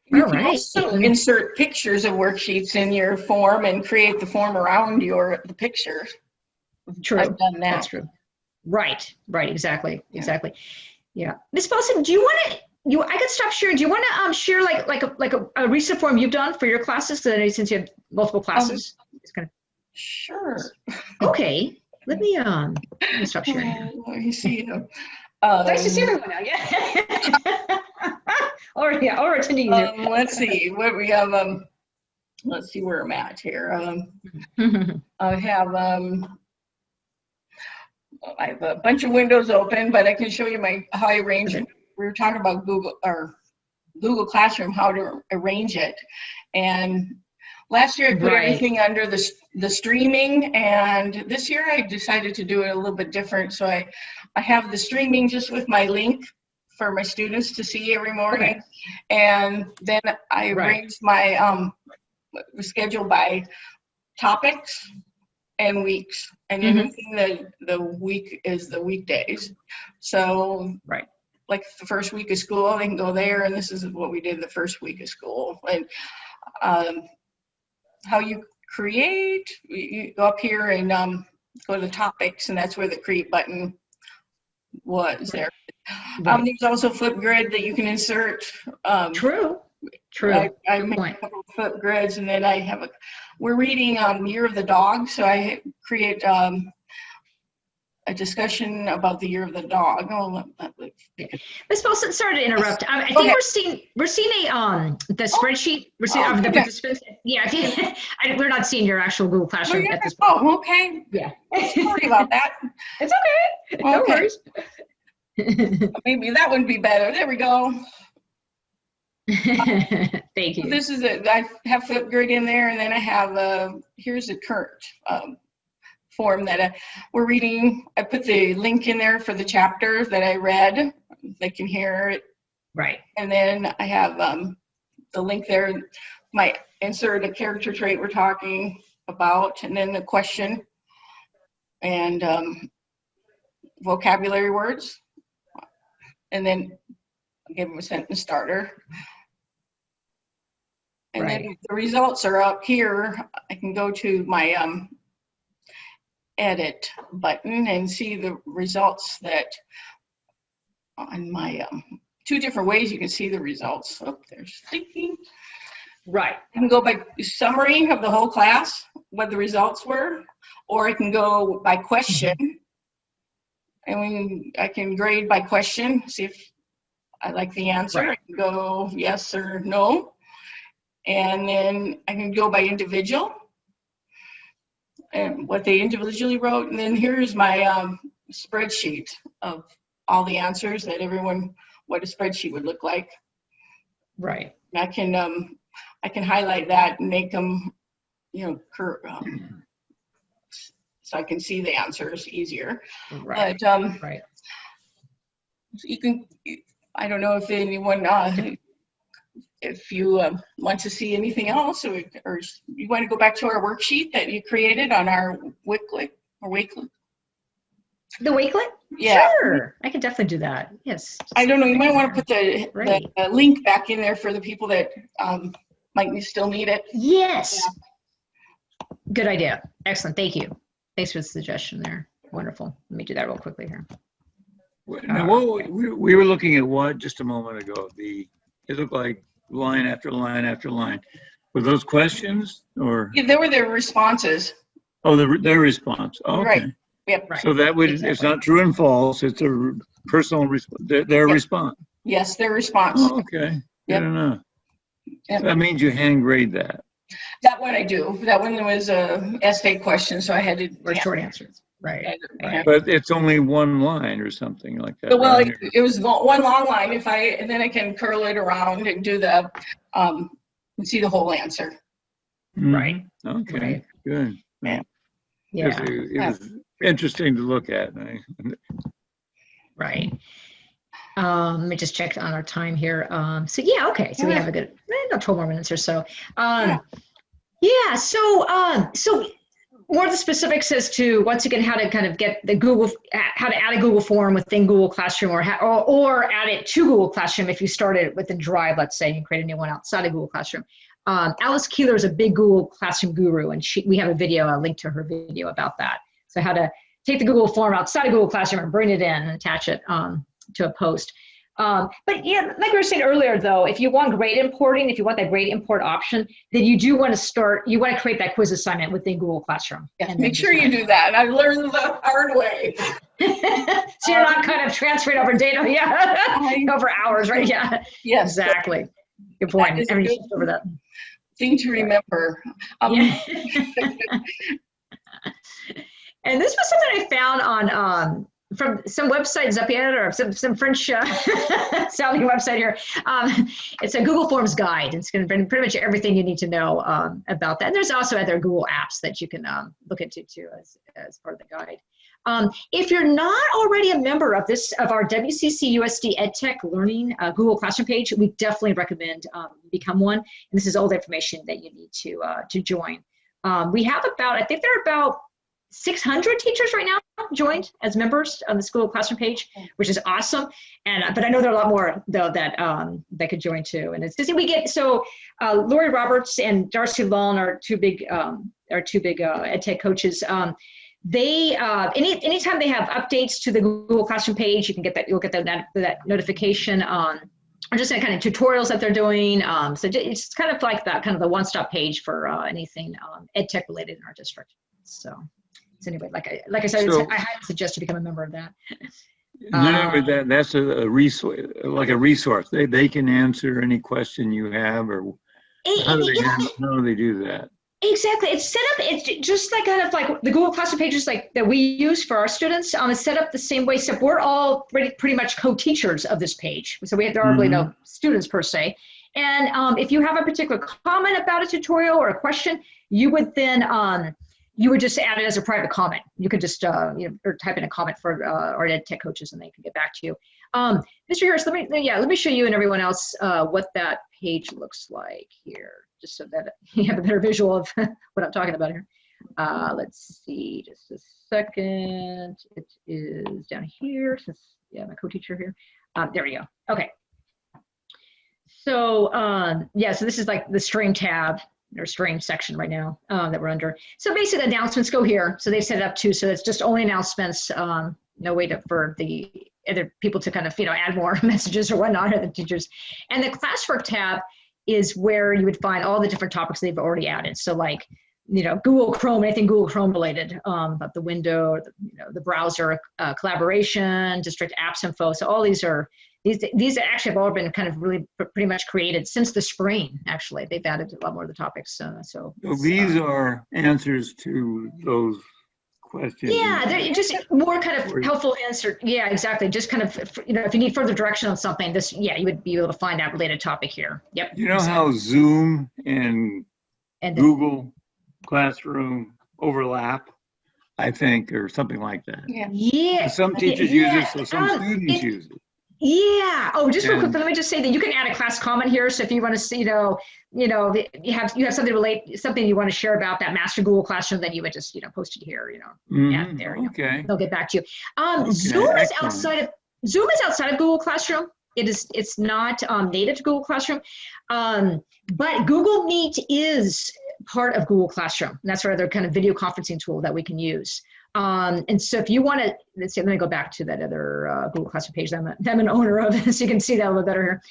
You can also insert pictures of worksheets in your form and create the form around the picture. True. I've done that. That's true. Right. Exactly. Yeah. Ms. Paulson, do you want to? I could stop sharing. Do you want to share like a recent form you've done for your classes? Since you have multiple classes, it's kind of. Sure. Okay. Let me stop sharing. Let me see. Nice to see everyone now. Yeah. or attending. Let's see what we have. Let's see where I'm at here. I have a bunch of windows open, but I can show you how I arrange it. We were talking about Google Classroom, how to arrange it. And Last year I put Right. everything under the streaming, and this year I decided to do it a little bit different. So I have the streaming just with my link for my students to see every morning. Okay. And then I Right. arranged my schedule by topics and weeks. And then the week is the weekdays. So Right. like the first week of school, they can go there, and this is what we did the first week of school. And how you create, you go up here and go to the topics, and that's where the create button was there. Right. There's also Flipgrid that you can insert. True. I Good make point. a couple of Flipgrids, and then I have we're reading Year of the Dog, so I create a discussion about the Year of the Dog. Ms. Wilson, sorry to interrupt. I think we're seeing the spreadsheet. We're seeing of the participants. Yeah, I think we're not seeing your actual Google Classroom at this point. Oh, okay. Yeah. Sorry about that. It's okay. No Okay. worries. Maybe that would be better. There we go. Thank you. This is I have Flipgrid in there, and then I have here's the current form that we're reading. I put the link in there for the chapter that I read. They can hear it. Right. And then I have the link there. My insert a character trait we're talking about, and then the question and vocabulary words, and then I'll give them a sentence starter. And then the results are up here. I can go to my edit button and see the results that on my two different ways you can see the results. Oh, there's thinking. Right. I can go by summary of the whole class, what the results were, or I can go by question. And I can grade by question, see if I like the answer. Right. I can go yes or no. And then I can go by individual and what they individually wrote. And then here's my spreadsheet of all the answers that everyone, what a spreadsheet would look like. Right. And I can highlight that and make them, you know, so I can see the answers easier. Right. But Right. you can, I don't know if anyone, if you want to see anything else, or you want to go back to our worksheet that you created on our Wakelet or Wakelet. The Wakelet? Yeah. Sure. I could definitely do that. Yes. I don't know. You might want to put the link back in there for the people that might still need it. Yes. Yeah. Good idea. Excellent. Thank you. Thanks for the suggestion there. Wonderful. Let me do that real quickly here. Now, we were looking at what just a moment ago? It looked like line after line after line. Were those questions or? Yeah, there were their responses. Oh, their response. Oh, okay. Right. Yep. Right. So that would, it's not true and false. It's a personal their response. Yes, their response. Oh, okay. Yep. Good enough. Yep. So that means you hand grade that. That one I do. That one was a essay question, so I had to. Or short answers. Right. Right. But it's only one line or something like that. Well, right? it was one long line. And then I can curl it around and do the and see the whole answer. Right. Okay. Right. Good. Yeah. Yeah. It was interesting to look at. Right. Let me just check on our time here. So yeah, okay. So we have a good, about 12 more minutes or so. Yeah. So more of the specifics as to, once again, how to kind of get the how to add a Google form within Google Classroom, or add it to Google Classroom if you started within Drive, let's say, and create a new one outside of Google Classroom. Alice Keeler is a big Google Classroom guru, and we have a link to her video about that. So how to take the Google form outside of Google Classroom and bring it in and attach it to a post. But yeah, like we were saying earlier, though, if you want grade importing, if you want that grade import option, then you do want to create that quiz assignment within Google Classroom. Yeah, make sure you do that. I learned the hard way. So you're not kind of transferring over data, over hours, right? Yeah. Yes. Exactly. Good point. Everything's just over that. Thing to remember. And this was something I found from some websites up yet, or some French sounding website here. It's a Google Forms guide. It's going to bring pretty much everything you need to know about that. And there's also other Google apps that you can look into too as part of the guide. If you're not already a member of our WCC USD EdTech Learning Google Classroom page, we definitely recommend become one. And this is all the information that you need to join. We have I think there are about 600 teachers right now joined as members on the Google Classroom page, which is awesome. But I know there are a lot more though that could join too. And it's just we get Lori Roberts and Darcy Long are two big EdTech coaches. They anytime they have updates to the Google Classroom page, you'll get that notification on. Or just kind of tutorials that they're doing. So it's kind of like that, kind of the one-stop page for anything EdTech related in our district. So anyway, like I said, I highly suggest you become a member of that. No, that's a resource, like a resource. They can answer any question you have, or how do they do that? Exactly. It's set up, it's just like kind of like the Google Classroom pages like that we use for our students. It's set up the same way. So we're all pretty much co-teachers of this page. So there are really no students per se. And if you have a particular comment about a tutorial or a question, you would then you would just add it as a private comment. You could just or type in a comment for our EdTech coaches, and they can get back to you. Mr. Harris, let me show you and everyone else what that page looks like here, just so that you have a better visual of what I'm talking about here. Let's see, just a second. It is down here, since my co-teacher here. There we go. Okay. So so this is like the stream tab or stream section right now that we're under. So basically, the announcements go here. So they set it up too. So it's just only announcements. No way for the other people to kind of add more messages or whatnot, or the teachers. And the classwork tab is where you would find all the different topics they've already added. So like, Google Chrome, anything Google Chrome related, about the window, the browser, collaboration, district apps info. So all these actually have all been kind of really pretty much created since the spring. Actually, they've added a lot more of the topics. So these are answers to those questions. Yeah, they're just more kind of helpful answer. Yeah, exactly. Just kind of, if you need further direction on something, you would be able to find that related topic here. Yep. You know how Zoom and Google Classroom overlap, I think, or something like that. Yeah. Some teachers use it, so some students use it. Yeah. Oh, just real quick, let me just say that you can add a class comment here. So if you want to see, you have something you want to share about that master Google Classroom, then you would just, post it here, add there. Okay. They'll get back to you. Okay, Zoom is outside of Google Classroom. It's not native to Google Classroom, but Google Meet is part of Google Classroom. And that's our other kind of video conferencing tool that we can use. And so if you want to, let me go back to that other Google Classroom page that I'm an owner of, so you can see that a little better here.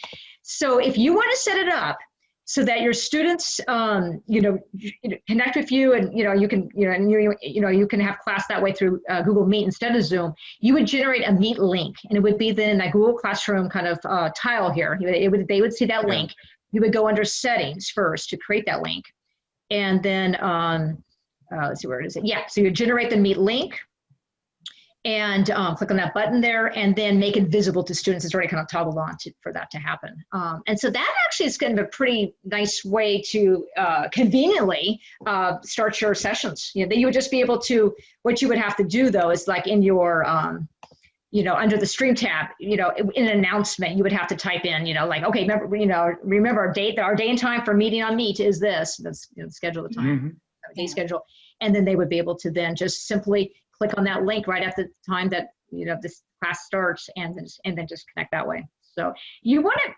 So if you want to set it up so that your students, connect with you, and you can have class that way through Google Meet instead of Zoom, you would generate a Meet link, and it would be then that Google Classroom kind of tile here. They would see that link. You would go under Settings first to create that link, and then let's see, where is it? Yeah, so you generate the Meet link and click on that button there, and then make it visible to students. It's already kind of toggled on for that to happen. And so that actually is kind of a pretty nice way to conveniently start your sessions. You would just be able to, what you would have to do though is like in your, under the stream tab, in an announcement, you would have to type in, like, okay, remember our day and time for meeting on Meet is this. Let's schedule the time, day schedule, and then they would be able to then just simply click on that link right at the time that this class starts, and then just connect that way. So you want to.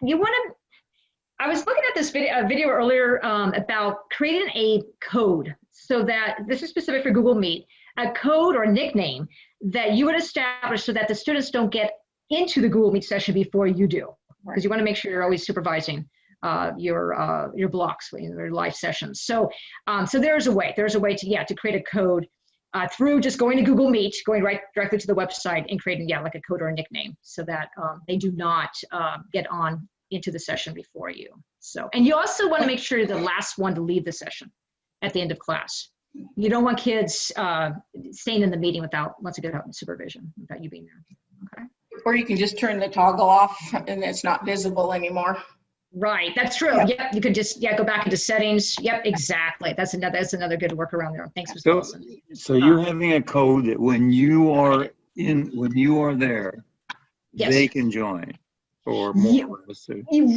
I was looking at this video earlier about creating a code, so that this is specific for Google Meet, a code or nickname that you would establish so that the students don't get into the Google Meet session before you do, because you want to make sure you're always supervising your blocks, your live sessions. So there's a way to create a code through just going to Google Meet, going directly to the website and creating like a code or a nickname, so that they do not get on into the session before you. So, and you also want to make sure you're the last one to leave the session at the end of class. You don't want kids staying in the meeting once they get out in supervision, without you being there. Okay. Or you can just turn the toggle off and it's not visible anymore. Right, that's true. Yep, you could just go back into settings. Yep, exactly. That's another good workaround there. Thanks, Mr. Wilson. So you're having a code that when you are there, Yes. they can join, or more.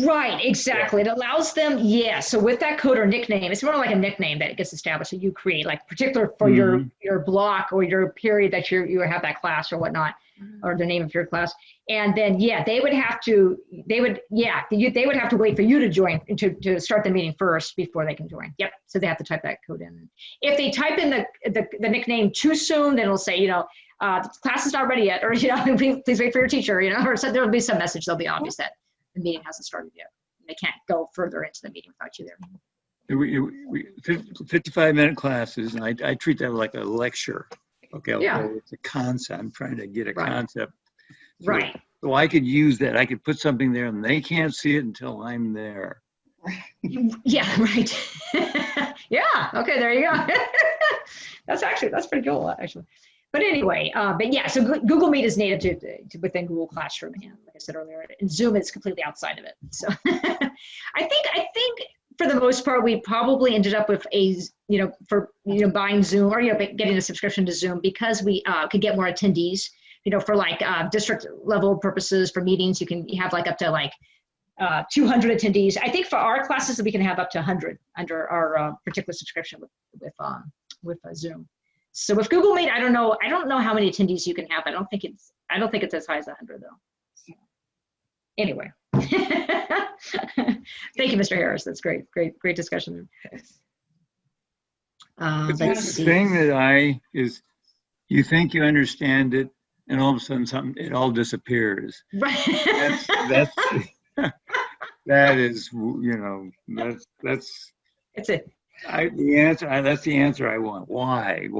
Right, exactly. It allows them, so with that code or nickname, it's more like a nickname that gets established that you create, like particular for your block or your period that you have that class or whatnot, or the name of your class. And then, they would have to wait for you to join, to start the meeting first before they can join. Yep, so they have to type that code in. If they type in the nickname too soon, then it'll say, the class is not ready yet, or, please wait for your teacher, or so there'll be some message that'll be obvious that the meeting hasn't started yet. They can't go further into the meeting without you there. We 55-minute classes, and I treat that like a lecture. Okay, it's a concept. I'm trying to get a concept. Right. So I could use that. I could put something there, and they can't see it until I'm there. Yeah, right. Yeah, okay, there you go. That's pretty cool, actually. But anyway, so Google Meet is native to within Google Classroom, and like I said earlier, and Zoom is completely outside of it. So I think for the most part, we probably ended up with buying Zoom or getting a subscription to Zoom because we could get more attendees. For like district level purposes for meetings, you have like up to like 200 attendees. I think for our classes we can have up to 100 under our particular subscription with Zoom. So with Google Meet, I don't know how many attendees you can have. I don't think it's as high as 100 though. So, anyway, thank you, Mr. Harris. That's great discussion there. The thing that you think you understand it, and all of a sudden it all disappears. Right. That's that is that's. It's it. That's the answer I want. Why?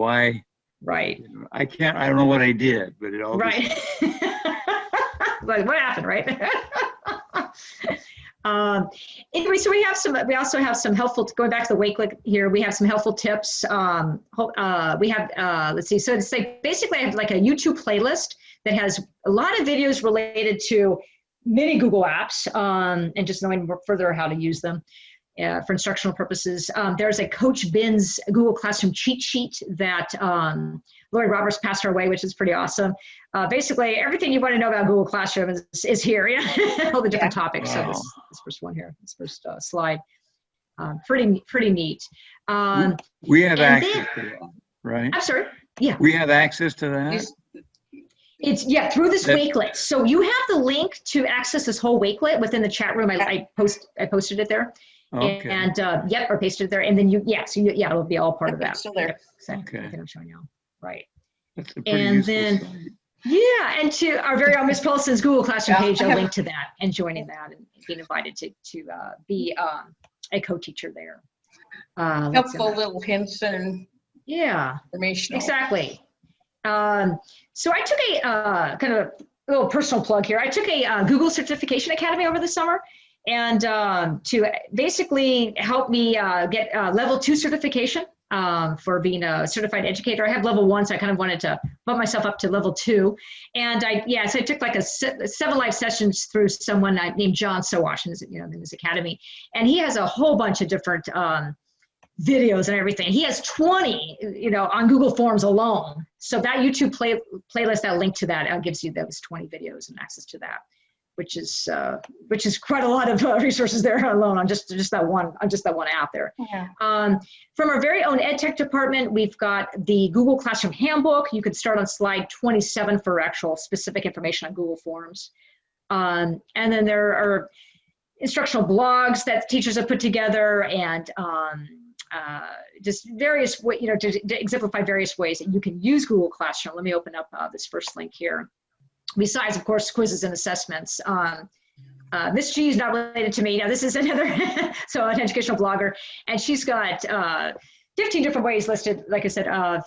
Right. I don't know what I did, but it all. Right. Like what happened, right? Anyway, so we also have some helpful, going back to the Wakelet here, we have some helpful tips. We have, let's see, so it's like, basically I have like a YouTube playlist that has a lot of videos related to many Google apps and just knowing more further how to use them. For instructional purposes. There's a Coach Ben's Google Classroom cheat sheet that Lori Roberts passed our way, which is pretty awesome. Basically, everything you want to know about Google Classroom is here, all the different topics. So this first one here, this first slide, pretty neat. We have access to that, right? I'm sorry, yeah. We have access to that? It's through this Wakelet. So you have the link to access this whole Wakelet within the chat room. I posted it there. Okay. And or pasted it there, and then it'll be all part of that. Still there. Yep, exactly. Okay. I think I'm showing you. Right. That's a pretty useful site. And to our very own Ms. Paulson's Google Classroom page, I'll link to that and joining that and being invited to be a co-teacher there. Helpful little hints and information. Exactly. So I took a kind of a little personal plug here. I took a Google Certification Academy over the summer. And to basically help me get level 2 certification for being a certified educator. I have level 1, so I kind of wanted to bump myself up to level 2. And so I took like 7 live sessions through someone named John Sowash in his academy. And he has a whole bunch of different videos and everything. He has 20, on Google Forms alone. So that YouTube playlist, that link to that gives you those 20 videos and access to that. Which is quite a lot of resources there alone on just that one app there. Yeah. From our very own EdTech department, we've got the Google Classroom Handbook. You could start on slide 27 for actual specific information on Google Forms. And then there are instructional blogs that teachers have put together, and just various ways, to exemplify various ways that you can use Google Classroom. Let me open up this first link here. Besides, of course, quizzes and assessments. Miss G is not related to me. Now, this is another, so an educational blogger, and she's got 15 different ways listed, like I said, of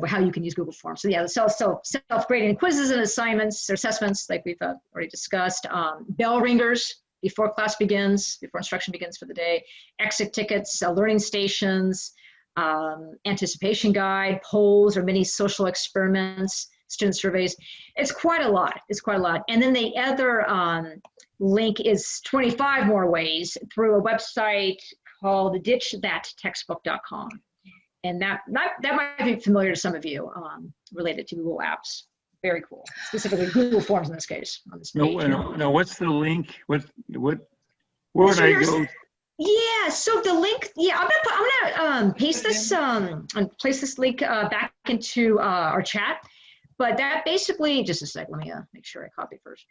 how you can use Google Forms. So yeah, self-grading quizzes and assignments or assessments, like we've already discussed. Bell ringers before class begins, before instruction begins for the day. Exit tickets, learning stations. anticipation guide, polls or mini social experiments, student surveys. It's quite a lot. It's quite a lot. And then the other link is 25 more ways through a website called ditchthattextbook.com. And that might be familiar to some of you, related to Google Apps. Very cool. Specifically Google Forms in this case on this page. No, what's the link? Where would I go? Yeah, so the link, yeah, I'm gonna paste this and place this link back into our chat. But that basically, just a sec, let me make sure I copy first.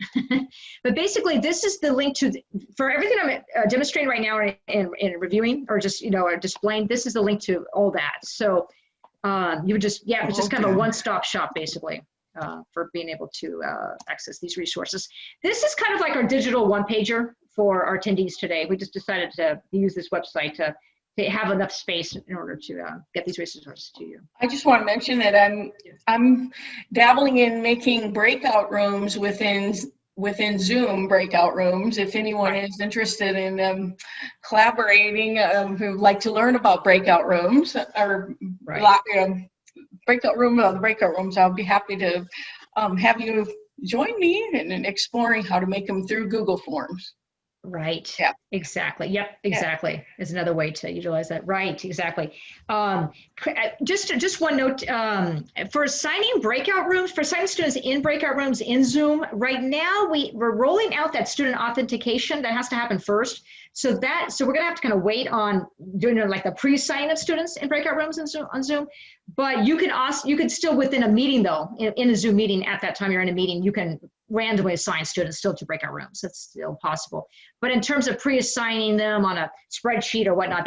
But basically, this is the link to, for everything I'm demonstrating right now and reviewing, or just, or displaying, this is the link to all that. So you would just, it's just kind of a one-stop shop, basically, for being able to access these resources. This is kind of like our digital one-pager for our attendees today. We just decided to use this website to have enough space in order to get these resources to you. I just want to mention that I'm dabbling in making breakout rooms within Zoom breakout rooms. If anyone is interested in collaborating, who'd like to learn about breakout rooms or breakout rooms, I'll be happy to have you join me in exploring how to make them through Google Forms. Right. Yeah. Exactly. Yep. Exactly. Yeah. Is another way to utilize that. Right. Exactly. Just one note, for assigning breakout rooms, for assigning students in breakout rooms in Zoom, right now we're rolling out that student authentication that has to happen first. So we're going to have to kind of wait on doing like the pre-sign of students in breakout rooms on Zoom. But you can still within a meeting though, in a Zoom meeting at that time you're in a meeting, you can randomly assign students still to breakout rooms. That's still possible. But in terms of pre-assigning them on a spreadsheet or whatnot,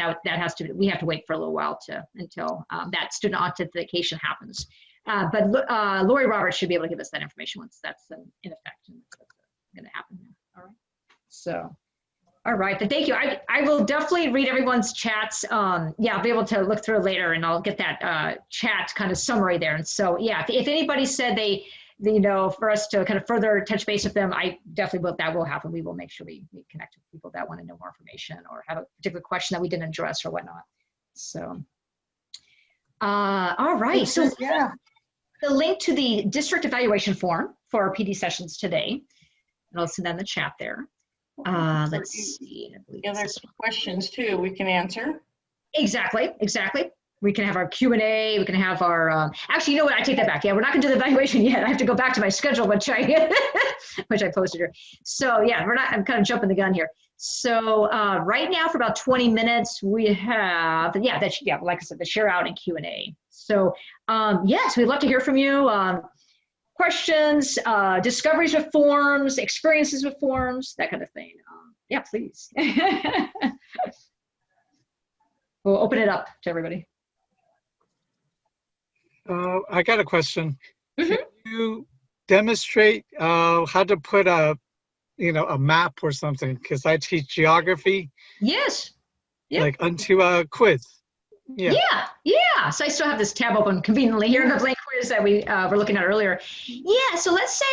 we have to wait for a little while until that student authentication happens. But Lori Roberts should be able to give us that information once that's in effect. And that's going to happen. All right. So. All right, but thank you. I will definitely read everyone's chats. I'll be able to look through it later, and I'll get that chat kind of summary there. And so, if anybody said they for us to kind of further touch base with them, I definitely will. That will happen. We will make sure we connect with people that want to know more information or have a particular question that we didn't address or whatnot. So, all right. So, the link to the district evaluation form for our PD sessions today, and I'll send that in the chat there. Let's see. There's questions too we can answer. Exactly. We can have our Q&A. We can have our, actually, you know what? I take that back. Yeah, we're not going to do the evaluation yet. I have to go back to my schedule, which I posted here. So I'm kind of jumping the gun here. So right now for about 20 minutes, we have, like I said, the share out and Q&A. So yes, we'd love to hear from you. Questions, discoveries with forms, experiences with forms, that kind of thing. Please. We'll open it up to everybody. I got a question. Mm-hmm. Can you demonstrate how to put a map or something? Because I teach geography. Yes. Yep. Like onto a quiz. Yeah. So I still have this tab open conveniently here, the blank quiz that we were looking at earlier. Yeah. So let's say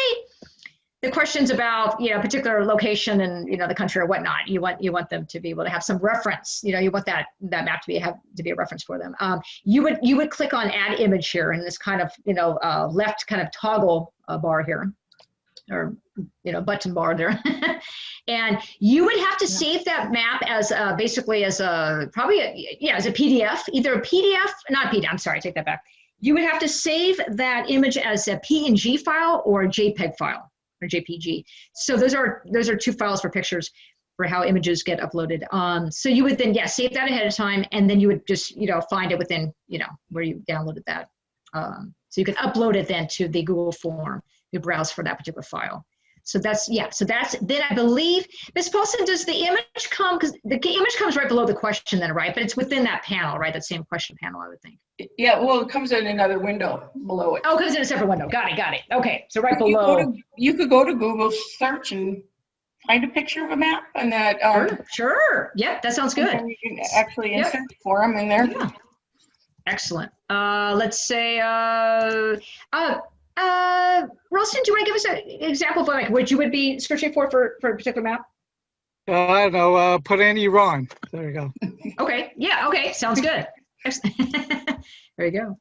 the questions about a particular location and the country or whatnot. You want them to be able to have some reference. You want that map to be a reference for them. You would click on Add Image here in this kind of left kind of toggle bar here, or button bar there. And you would have to save that map as basically as a as a PDF, either a PDF, not PDF, I'm sorry, take that back. You would have to save that image as a PNG file or a JPEG file or JPG. So those are two files for pictures for how images get uploaded. So you would then save that ahead of time, and then you would just find it within where you downloaded that. So you can upload it then to the Google form. You browse for that particular file. So that's then I believe, Ms. Paulson, does the image come, because the image comes right below the question then, right? But it's within that panel, right? That same question panel, I would think. Yeah, well, it comes in another window below it. Oh, it comes in a separate window. Got it. Okay, so right below. You could go to Google search and find a picture of a map, and that. Sure. Yep, that sounds good. And you can actually insert the form in there. Yeah. Excellent. Let's say, Ralston, do you want to give us an example of what you would be searching for a particular map? I don't know, put Annie wrong. There you go. Okay, okay, sounds good. There you go.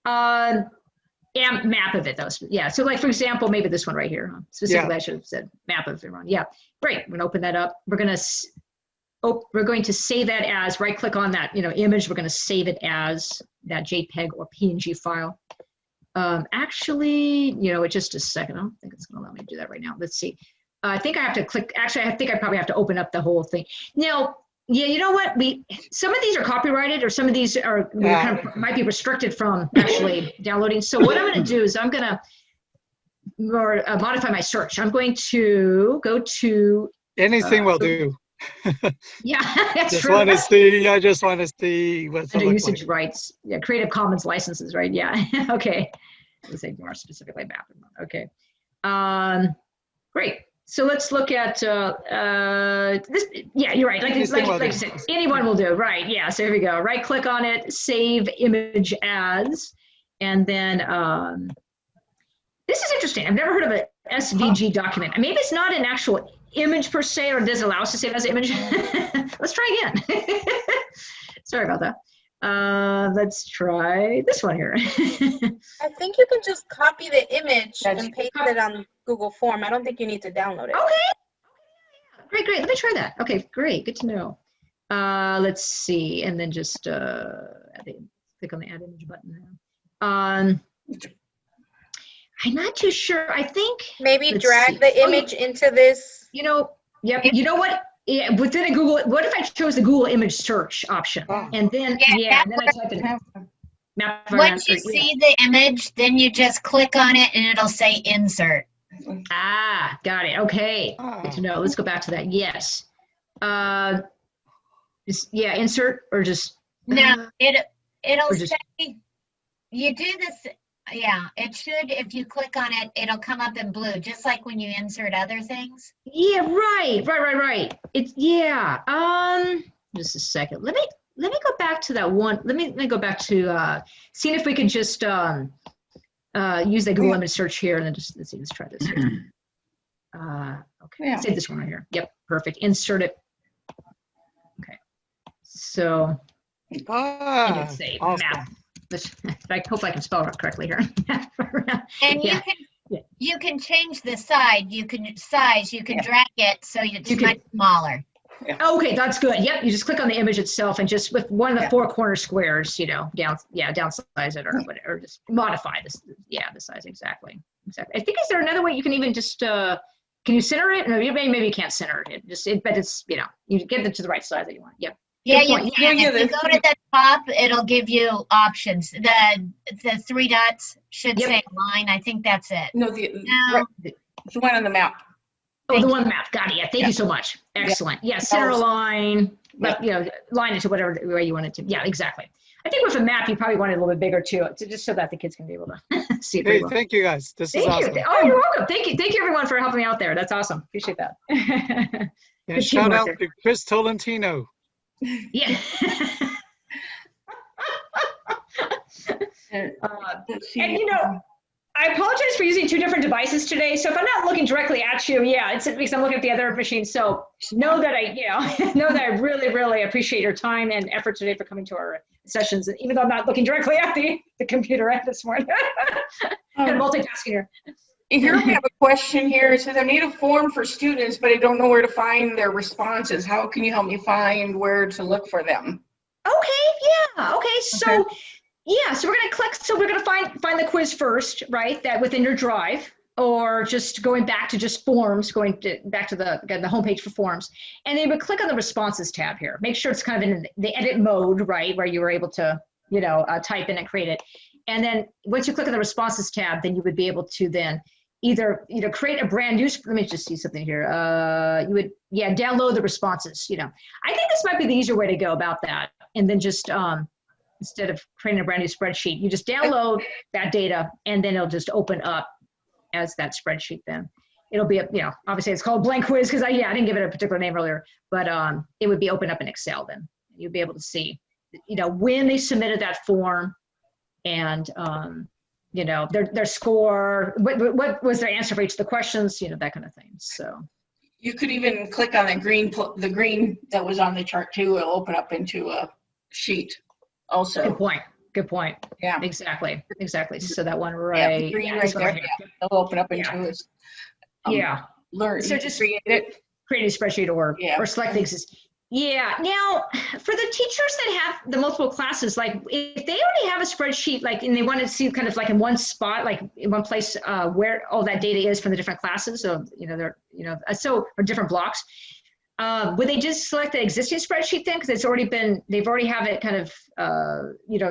And map of it though. Yeah. So like, for example, maybe this one right here. Specifically, I should have said map of everyone. Yeah. Great. We're gonna open that up. We're going to save that as, right click on that, image. We're going to save it as that JPEG or PNG file. Actually, just a second. I don't think it's going to allow me to do that right now. Let's see. I think I have to click. Actually, I think I probably have to open up the whole thing. Now, yeah, you know what? Some of these are copyrighted, or some of these are might be restricted from actually downloading. So what I'm going to do is I'm going to modify my search. I'm going to go to anything will do. Yeah, that's just true. want to see. I just want to see what's under usage rights. Yeah, Creative Commons licenses, right? Yeah. Okay. Let's say more specifically map. Okay. Great. So let's look at this. Yeah, you're right. Like I said, anyone will do. Right. Yeah. So here we go. Right click on it, save image as, and then this is interesting. I've never heard of an SVG document. Maybe it's not an actual image per se, or does it allow us to save as an image? Let's try again. Sorry about that. Let's try this one here. I think you can just copy the image and paste it on Google Form. I don't think you need to download it. Okay. Great. Let me try that. Okay, great. Good to know. Let's see. And then just click on the add image button now. I'm not too sure. I think maybe drag the image into this. Yep. You know what? Yeah, within a Google, what if I chose the Google image search option? And then, and then I type in map. Once you see the image, then you just click on it and it'll say insert. Ah, got it. Okay. Good to know. Let's go back to that. Yes. Insert or just. No, it'll say, you do this. Yeah, it should, if you click on it, it'll come up in blue, just like when you insert other things. Yeah, right. It's, just a second. Let me go back to that one. Let me go back to seeing if we can just use the Google image search here, and then just, let's try this here. Okay, save this one right here. Yep, perfect. Insert it. Okay, so save awesome. map. I hope I can spell it correctly here. And you can change the size. You can drag it so it's much smaller. Okay, that's good. Yep, you just click on the image itself and just with one of the four corner squares, downsize it or just modify this. Yeah, the size exactly. I think, is there another way you can even just can you center it? No, maybe you can't center it. But it's you get it to the right size that you want. Yep. Yeah, you can. If you go to the top, it'll give you options. The three dots should say line. I think that's it. No, the one on the map. Oh, the one map. Got it. Yeah, thank you so much. Excellent. Yeah, center a line, line it to whatever way you want it to. Yeah, exactly. I think with a map, you probably want it a little bit bigger too, just so that the kids can be able to see it. Hey, thank you guys. This is awesome. Oh, you're welcome. Thank you everyone for helping me out there. That's awesome. Appreciate that. Yeah, shout out to Chris Tolentino. Yeah. And I apologize for using two different devices today. So if I'm not looking directly at you, it's because I'm looking at the other machine. So know that I really, really appreciate your time and effort today for coming to our sessions. And even though I'm not looking directly at the computer this morning, I'm multitasking here. Here we have a question here. It says, I need a form for students, but I don't know where to find their responses. How can you help me find where to look for them? Okay, so so we're going to click, so we're going to find the quiz first, right? That within your drive, or just going back to just forms, back to the homepage for forms. And then we click on the responses tab here. Make sure it's kind of in the edit mode, right? Where you were able to, type in and create it. And then once you click on the responses tab, then you would be able to then either create a brand new, let me just see something here. You would, download the responses, I think this might be the easier way to go about that. And then just, instead of creating a brand new spreadsheet, you just download that data and then it'll just open up as that spreadsheet then. It'll be, obviously it's called blank quiz because I didn't give it a particular name earlier, but it would be open up in Excel then. You'd be able to see, when they submitted that form and, their score, what was their answer for each of the questions, that kind of thing. So you could even click on the green that was on the chart too. It'll open up into a sheet also. Good point. Good point. Yeah. Exactly. Exactly. So that one, Yeah, right? green Yeah, right this one there. right here. Yeah. It'll open up into Yeah. this. Yeah. Learn. So You just create it. create a spreadsheet or Yeah. select things. Yeah. Now, for the teachers that have the multiple classes, like if they already have a spreadsheet, like, and they want to see kind of like in one spot, like in one place where all that data is from the different classes, so or different blocks. Would they just select the existing spreadsheet then, because they've already have it kind of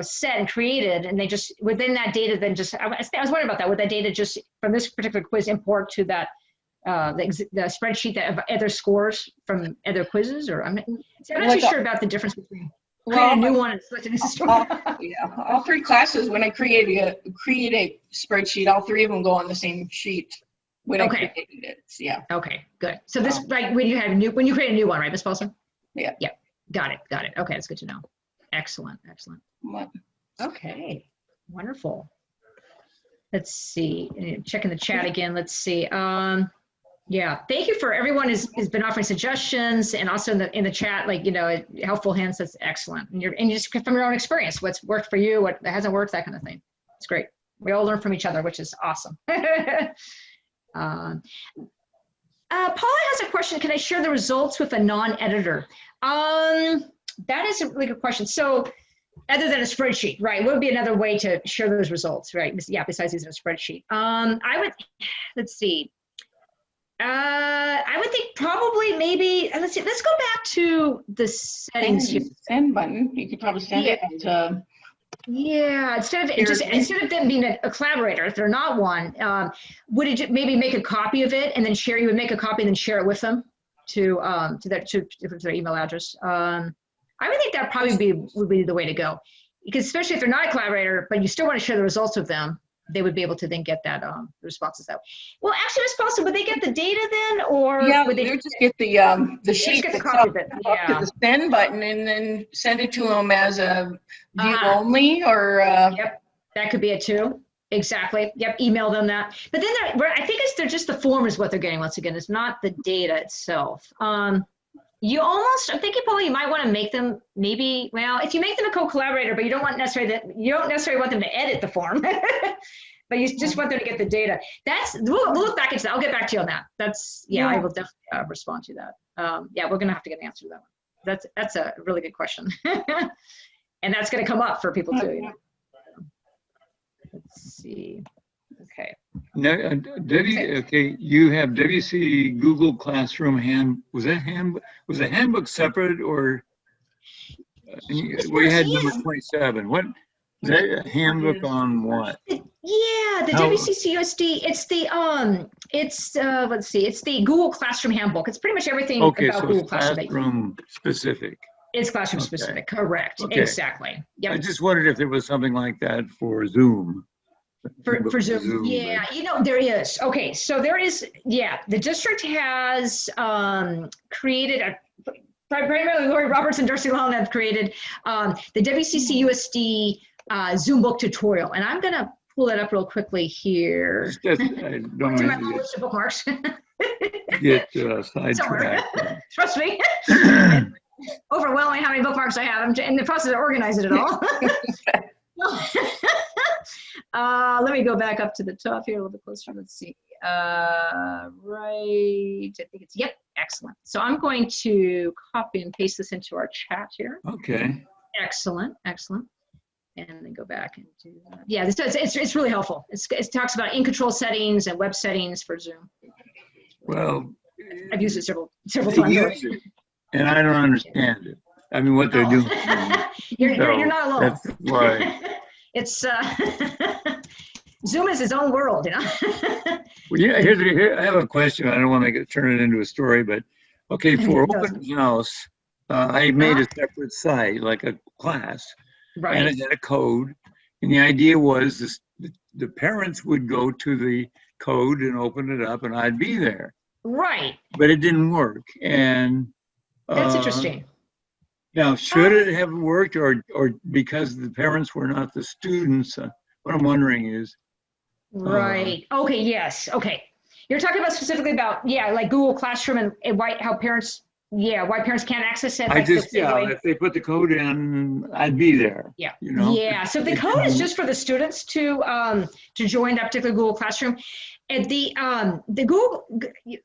set and created, and they just within that data then just I was wondering about that. Would that data just from this particular quiz import to that the spreadsheet that have other scores from other quizzes, or I'm not too sure about the difference between creating a new one and selecting a story. Yeah, all three classes, when I create a spreadsheet, all three of them go on the same sheet when I created it. Yeah. Okay, good. So this like when you create a new one, right, Ms. Paulson? Yeah. Yeah. Got it. Okay, that's good to know. Excellent. What? Okay, wonderful. Let's see. Checking the chat again. Let's see. Yeah, thank you for everyone has been offering suggestions, and also in the chat, like helpful hints. That's excellent. And you just from your own experience, what's worked for you, what hasn't worked, that kind of thing. It's great. We all learn from each other, which is awesome. Paula has a question. Can I share the results with a non-editor? That is a really good question. So, other than a spreadsheet, right? What would be another way to share those results, right? Yeah, besides using a spreadsheet. I would. Let's see. I would think probably maybe, let's see, let's go back to the settings here. Send button. You could probably send it. Yeah, instead of them being a collaborator, if they're not one, would it maybe make a copy of it and then share? You would make a copy and then share it with them to their email address. I would think that probably would be the way to go, because especially if they're not a collaborator, but you still want to share the results with them, they would be able to then get that responses that way. Well, actually, Ms. Paulson, would they get the data then, or would they just get the sheet get the that's copy of it? up to the send button and then send it to them as a view only, or Yep, that could be it too. Exactly. Yep, email them that. But then I think they're just the form is what they're getting. Once again, it's not the data itself. I'm thinking probably you might want to make them maybe, well, if you make them a co-collaborator, but you don't necessarily want them to edit the form, but you just want them to get the data. We'll look back into that. I'll get back to you on that. I will definitely respond to that. Yeah, we're going to have to get an answer to that one. That's a really good question. And that's going to come up for people too. Let's see. Okay. Now, you have WC Google Classroom was the handbook separate, or we had number 27? What is that a handbook on what? Yeah, the WCC USD. It's the Google Classroom Handbook. It's pretty much everything about Google Classroom. Classroom specific. It's classroom specific, correct. Okay. Exactly. Yep. I just wondered if there was something like that for Zoom. For Zoom. Yeah, there is. Okay, so there is, the district has created primarily Lori Roberts and Darcy Long have created the WCC USD Zoom book tutorial. And I'm going to pull it up real quickly here. I don't to my list of bookmarks. Get sidetracked. Trust me. Overwhelming how many bookmarks I have. I'm in the process of organizing it all. Let me go back up to the top here a little bit closer. Let's see. Right. I think it's, excellent. So I'm going to copy and paste this into our chat here. Okay. Excellent. And then go back and do that. Yeah, it's really helpful. It talks about in-control settings and web settings for Zoom. Well, I've used it several times. And I don't understand it. I mean, what they're doing. You're not alone. That's why. It's Zoom is its own world, Well, here I have a question. I don't want to turn it into a story, but okay, for open house, I made a separate site, like a class, right? And it had a code, and the idea was the parents would go to the code and open it up, and I'd be there. Right. But it didn't work, and that's interesting. Now, should it have worked, or because the parents were not the students? What I'm wondering is. Right. Okay. Yes. Okay. You're talking about specifically about like Google Classroom and how parents yeah, why parents can't access it. I like the just, same yeah, way- if they put the code in, I'd be there. Yeah. You know? Yeah. So the code is just for the students to join that particular Google Classroom. And the Google,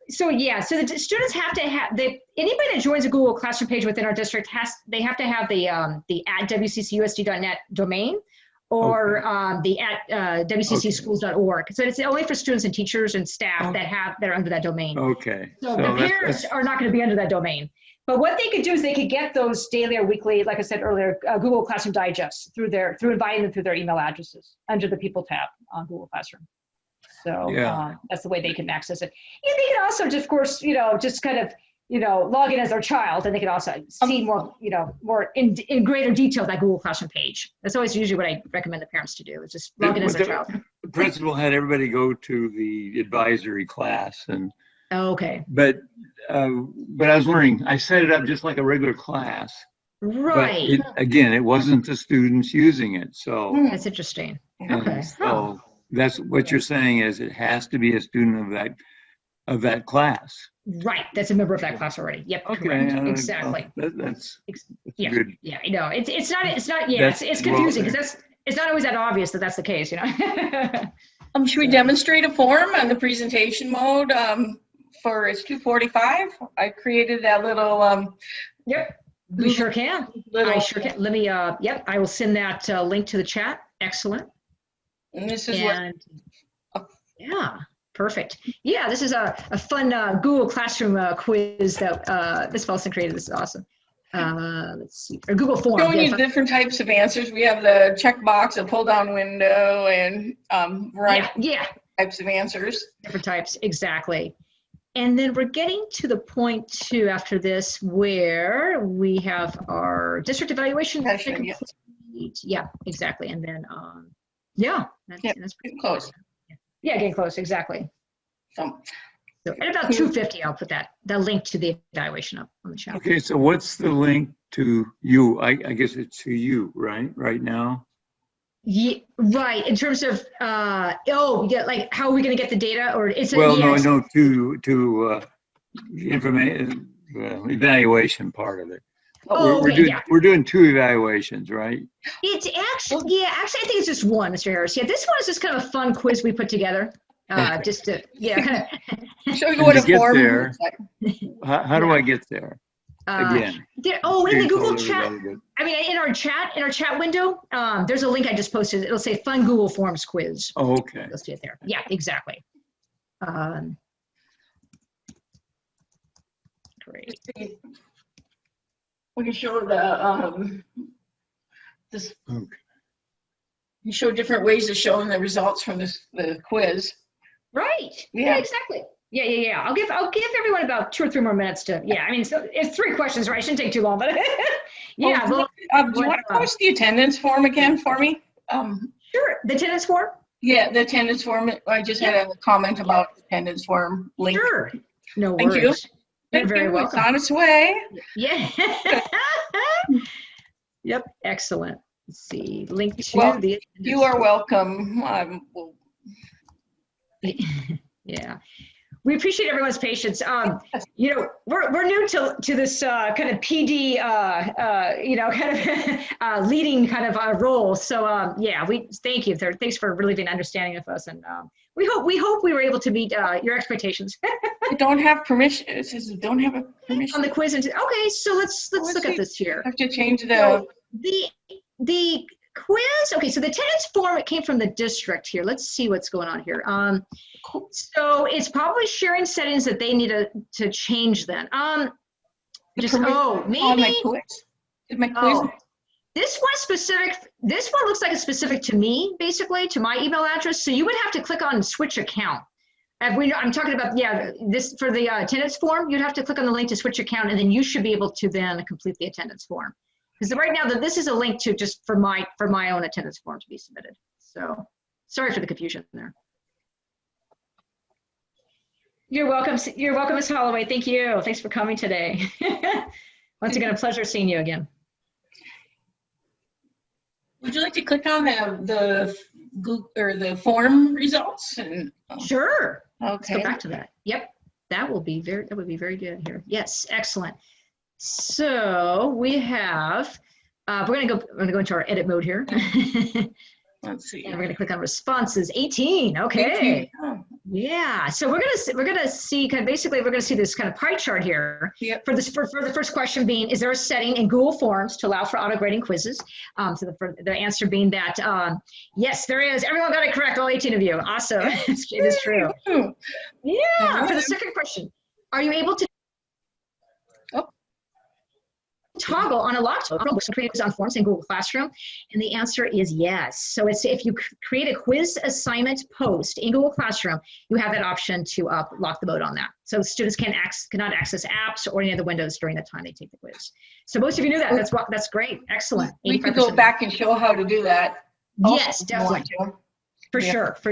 so yeah, so the students have to have anybody that joins a Google Classroom page within our district they have to have the at wccsd.net domain or the at wccschools.org. So it's only for students and teachers and staff that are under that domain. Okay. So the parents are not going to be under that domain. But what they could do is they could get those daily or weekly, like I said earlier, Google Classroom digests through inviting them through their email addresses under the People tab on Google Classroom. So that's the way they can access it. And they can also, just, of course, just kind of, log in as their child, and they can also see more, more in greater detail that Google Classroom page. That's always usually what I recommend the parents to do, is just log in as their child. The principal had everybody go to the advisory class, and okay. But I was wondering, I set it up just like a regular class. Right. But it wasn't the students using it, so. That's interesting. Okay. So that's what you're saying, is it has to be a student of that class. Right. That's a member of that class already. Yep. Okay. Correct. Exactly. That's yeah. good. Yeah. I know. It's not. Yeah. It's confusing because it's not always that obvious that that's the case. Should we demonstrate a form on the presentation mode? It's 2:45. I created that little. Yep. We sure can. I sure can. Let me. Yep. I will send that link to the chat. Excellent. And this is yeah. Perfect. Yeah, this is a fun Google Classroom quiz that this Felsen created. This is awesome. Let's see. Or Google Form. Showing you different types of answers. We have the checkbox, a pull-down window, and variety of types of answers. Different types, exactly. And then we're getting to the point too after this where we have our district evaluation. Yeah, exactly. And then that's pretty close. Yeah, getting close, exactly. So at about 2:50, I'll put that link to the evaluation up on the chat. Okay, so what's the link to you? I guess it's to you, right now? Yeah, right. In terms of like how are we going to get the data, or it's no, to information evaluation part of it. We're doing 2 evaluations, right? It's actually, actually, I think it's just one, Mr. Harris. Yeah, this one is just kind of a fun quiz we put together, just to, kind of show you what a form looks like. How do I get there? Again. In the Google chat. I mean, in our chat window, there's a link I just posted. It'll say "Fun Google Forms Quiz." Oh, okay. You'll see it there. Yeah, exactly. Great. We can show the this. Okay. You show different ways of showing the results from the quiz. Right. Yeah. Exactly. Yeah. I'll give everyone about 2 or 3 more minutes to. Yeah. I mean, so it's 3 questions, right? It shouldn't take too long, but yeah. Do you want to post the attendance form again for me? Sure. The attendance form. Yeah, the attendance form. I just had a comment about the attendance form link. Sure. No Thank worries. you. You're very welcome. It's on its way. Yeah. Yep. Excellent. Let's see. Link to the. You are welcome. Yeah. We appreciate everyone's patience. We're new to this kind of PD, kind of leading kind of role. So we thank you. Thanks for really being understanding of us, and we hope we were able to meet your expectations. I don't have permission. It says don't have a permission on the quiz. Okay, so let's look at this here. I have to change the quiz. Okay, so the attendance form, it came from the district here. Let's see what's going on here. So it's probably sharing settings that they need to change then. Maybe. My quiz. My quiz. This one looks like it's specific to me, basically, to my email address. So you would have to click on switch account. I'm talking about, this for the attendance form, you'd have to click on the link to switch account, and then you should be able to then complete the attendance form. Because right now this is a link to just for my own attendance form to be submitted. So sorry for the confusion there. You're welcome. You're welcome, Ms. Holloway. Thank you. Thanks for coming today. Once again, a pleasure seeing you again. Would you like to click on the Google or the form results? Sure. Okay. Let's go back to that. Yep. That would be very good here. Yes. Excellent. So we have, we're gonna go into our edit mode here. Let's see. And we're gonna click on responses. 18. Okay. 18. Oh. Yeah. So we're gonna see kind of basically we're gonna see this kind of pie chart here. Yep. For the first question being, is there a setting in Google Forms to allow for auto grading quizzes? So the answer being that yes, there is. Everyone got it correct. All 18 of you. Awesome. It is true. Yeah. For the second question, are you able to toggle on a locked mode create on forms in Google Classroom? And the answer is yes. So it's if you create a quiz assignment post in Google Classroom, you have that option to lock the mode on that. So students cannot access apps or any other windows during the time they take the quiz. So most of you knew that. That's great. Excellent. We could go back and show how to do that. Yes, definitely. For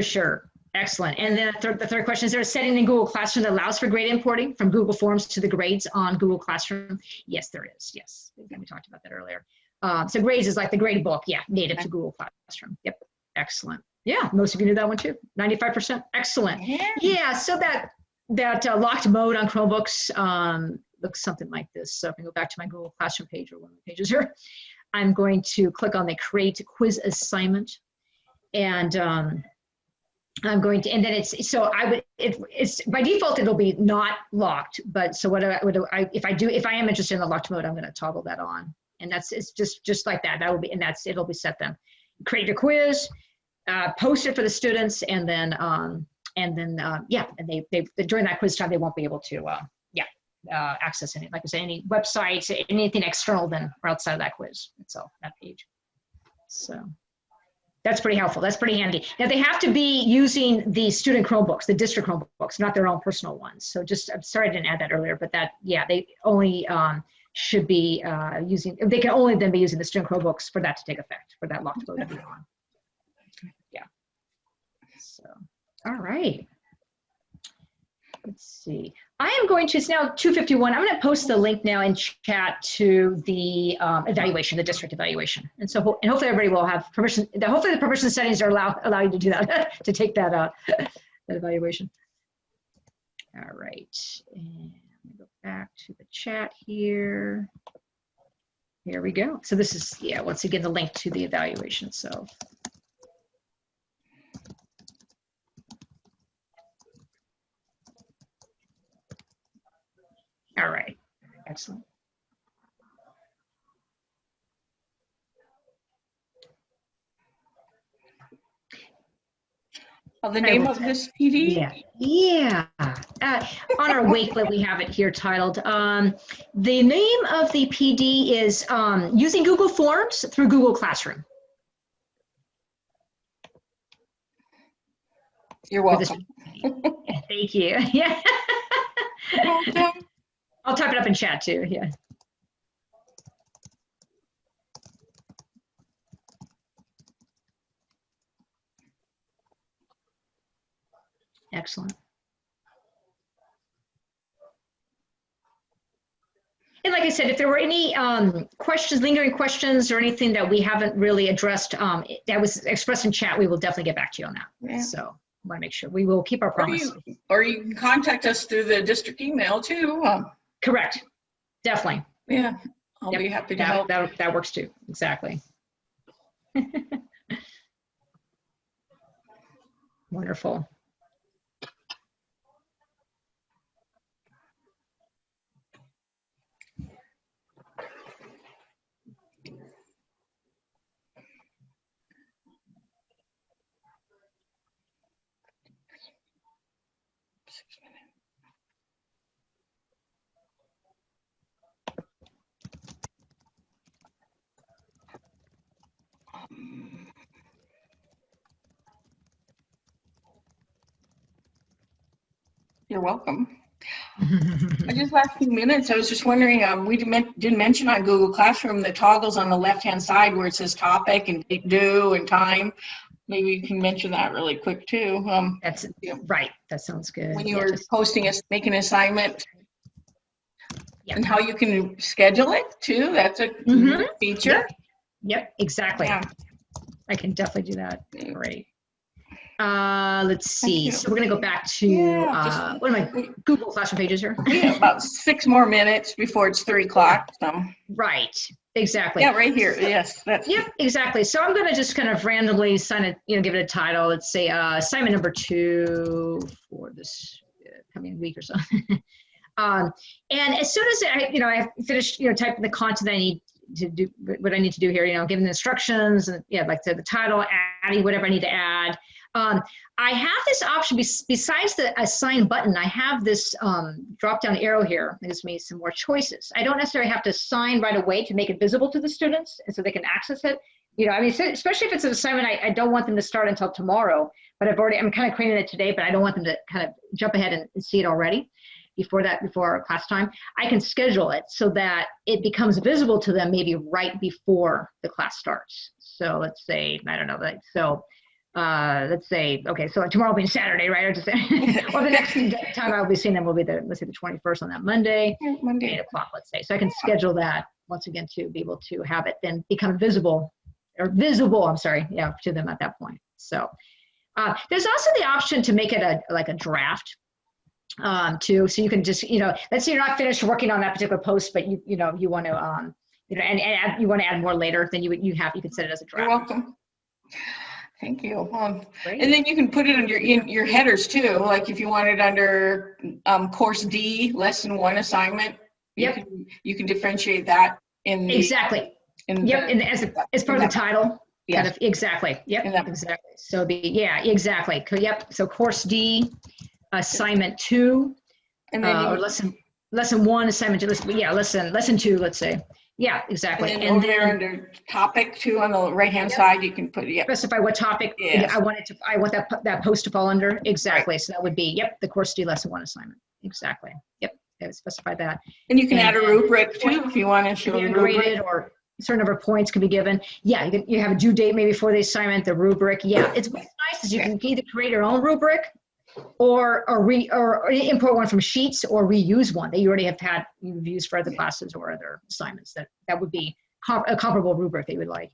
sure. Excellent. And then the third question, is there a setting in Google Classroom that allows for grade importing from Google Forms to the grades on Google Classroom? Yes, there is. Yes. We talked about that earlier. So grades is like the grade book. Yeah. Native to Google Classroom. Yep. Excellent. Yeah. Most of you knew that one too. 95%. Excellent. Yeah. So that locked mode on Chromebooks looks something like this. So if I go back to my Google Classroom page or one of the pages here, I'm going to click on the create quiz assignment, and I'm going to, and then it's by default it'll be not locked, but so if I am interested in the locked mode, I'm going to toggle that on, and it's just like that. That will be, and it'll be set then. Create your quiz, post it for the students, and then during that quiz time they won't be able to access any, like I say, any websites, anything external than or outside of that quiz. So that page. So. That's pretty helpful. That's pretty handy. Now they have to be using the student Chromebooks, the district Chromebooks, not their own personal ones. So I'm sorry I didn't add that earlier, but they only should be they can only then be using the student Chromebooks for that to take effect, for that locked mode to be on. Yeah. So, all right. Let's see. I am going to, it's now 2:51. I'm going to post the link now in chat to the evaluation, the district evaluation. And so, hopefully everybody will have permission. Hopefully the permission settings are allow you to do that, to take that, that evaluation. All right. And let me go back to the chat here. Here we go. So this is, once again, the link to the evaluation. So. All right, excellent. The name of this PD? Yeah. On our wakelet, we have it here titled. The name of the PD is Using Google Forms through Google Classroom. You're welcome. Thank you. Yeah. I'll type it up in chat too. Yeah. Excellent. And like I said, if there were any questions, lingering questions or anything that we haven't really addressed that was expressed in chat, we will definitely get back to you on that. Yeah. So I want to make sure we will keep our promise. Or you can contact us through the district email too. Correct. Definitely. Yeah. I'll be happy to help. That works too. Exactly. Wonderful. You're welcome. Just last few minutes, I was just wondering, we didn't mention on Google Classroom the toggles on the left-hand side where it says topic and due and time. Maybe you can mention that really quick too. That's right. That sounds good. When you were making an assignment, and how you can schedule it too. That's a feature. Yep, exactly. Yeah. I can definitely do that. Great. Let's see. So we're going to go back to, what are my Google Classroom pages here? We have about 6 more minutes before it's 3 o'clock. So. Right. Exactly. Yeah, right here. Yes. Yep, exactly. So I'm going to just kind of randomly assign it, give it a title. Let's say assignment number 2 for this coming week or so. And as soon as I finish, typing the content I need to do, what I need to do here, giving the instructions and like the title, adding whatever I need to add. I have this option besides the assign button. I have this drop down arrow here that gives me some more choices. I don't necessarily have to assign right away to make it visible to the students and so they can access it. Especially if it's an assignment, I don't want them to start until tomorrow, but I'm kind of creating it today, but I don't want them to kind of jump ahead and see it already before our class time. I can schedule it so that it becomes visible to them maybe right before the class starts. So let's say, I don't know, let's say, okay, so tomorrow will be Saturday, right? Or the next time I'll be seeing them will be let's say the 21st on that Monday, 8 o'clock, let's say. So I can schedule that once again to be able to have it then become visible to them at that point. So there's also the option to make it a draft too. So you can just, let's say you're not finished working on that particular post, but you want to, and you want to add more later, then you can set it as a draft. You're welcome. Thank you. And then you can put it under your headers too. Like if you want it under course D, lesson 1 assignment. Yep. You can differentiate that in exactly. And as part of the title. Yes. Kind of, exactly. Yep. Exactly. So exactly. Yep. So course D, assignment 2, and then or lesson 1, assignment 2. Lesson 2. Let's say. Yeah, exactly. And then over there under topic 2 on the right-hand side, you can put specify what topic I want that post to fall under. Exactly. Right. So that would be the course D lesson 1 assignment. Exactly. Yep. I would specify that. And you can add a rubric too if you want to show a rubric. Or a certain number of points can be given. Yeah, you have a due date maybe for the assignment, the rubric. Yeah, it's what's nice is you can either create your own rubric or import one from Sheets or reuse one that you already have had used for other classes or other assignments. That would be a comparable rubric that you would like,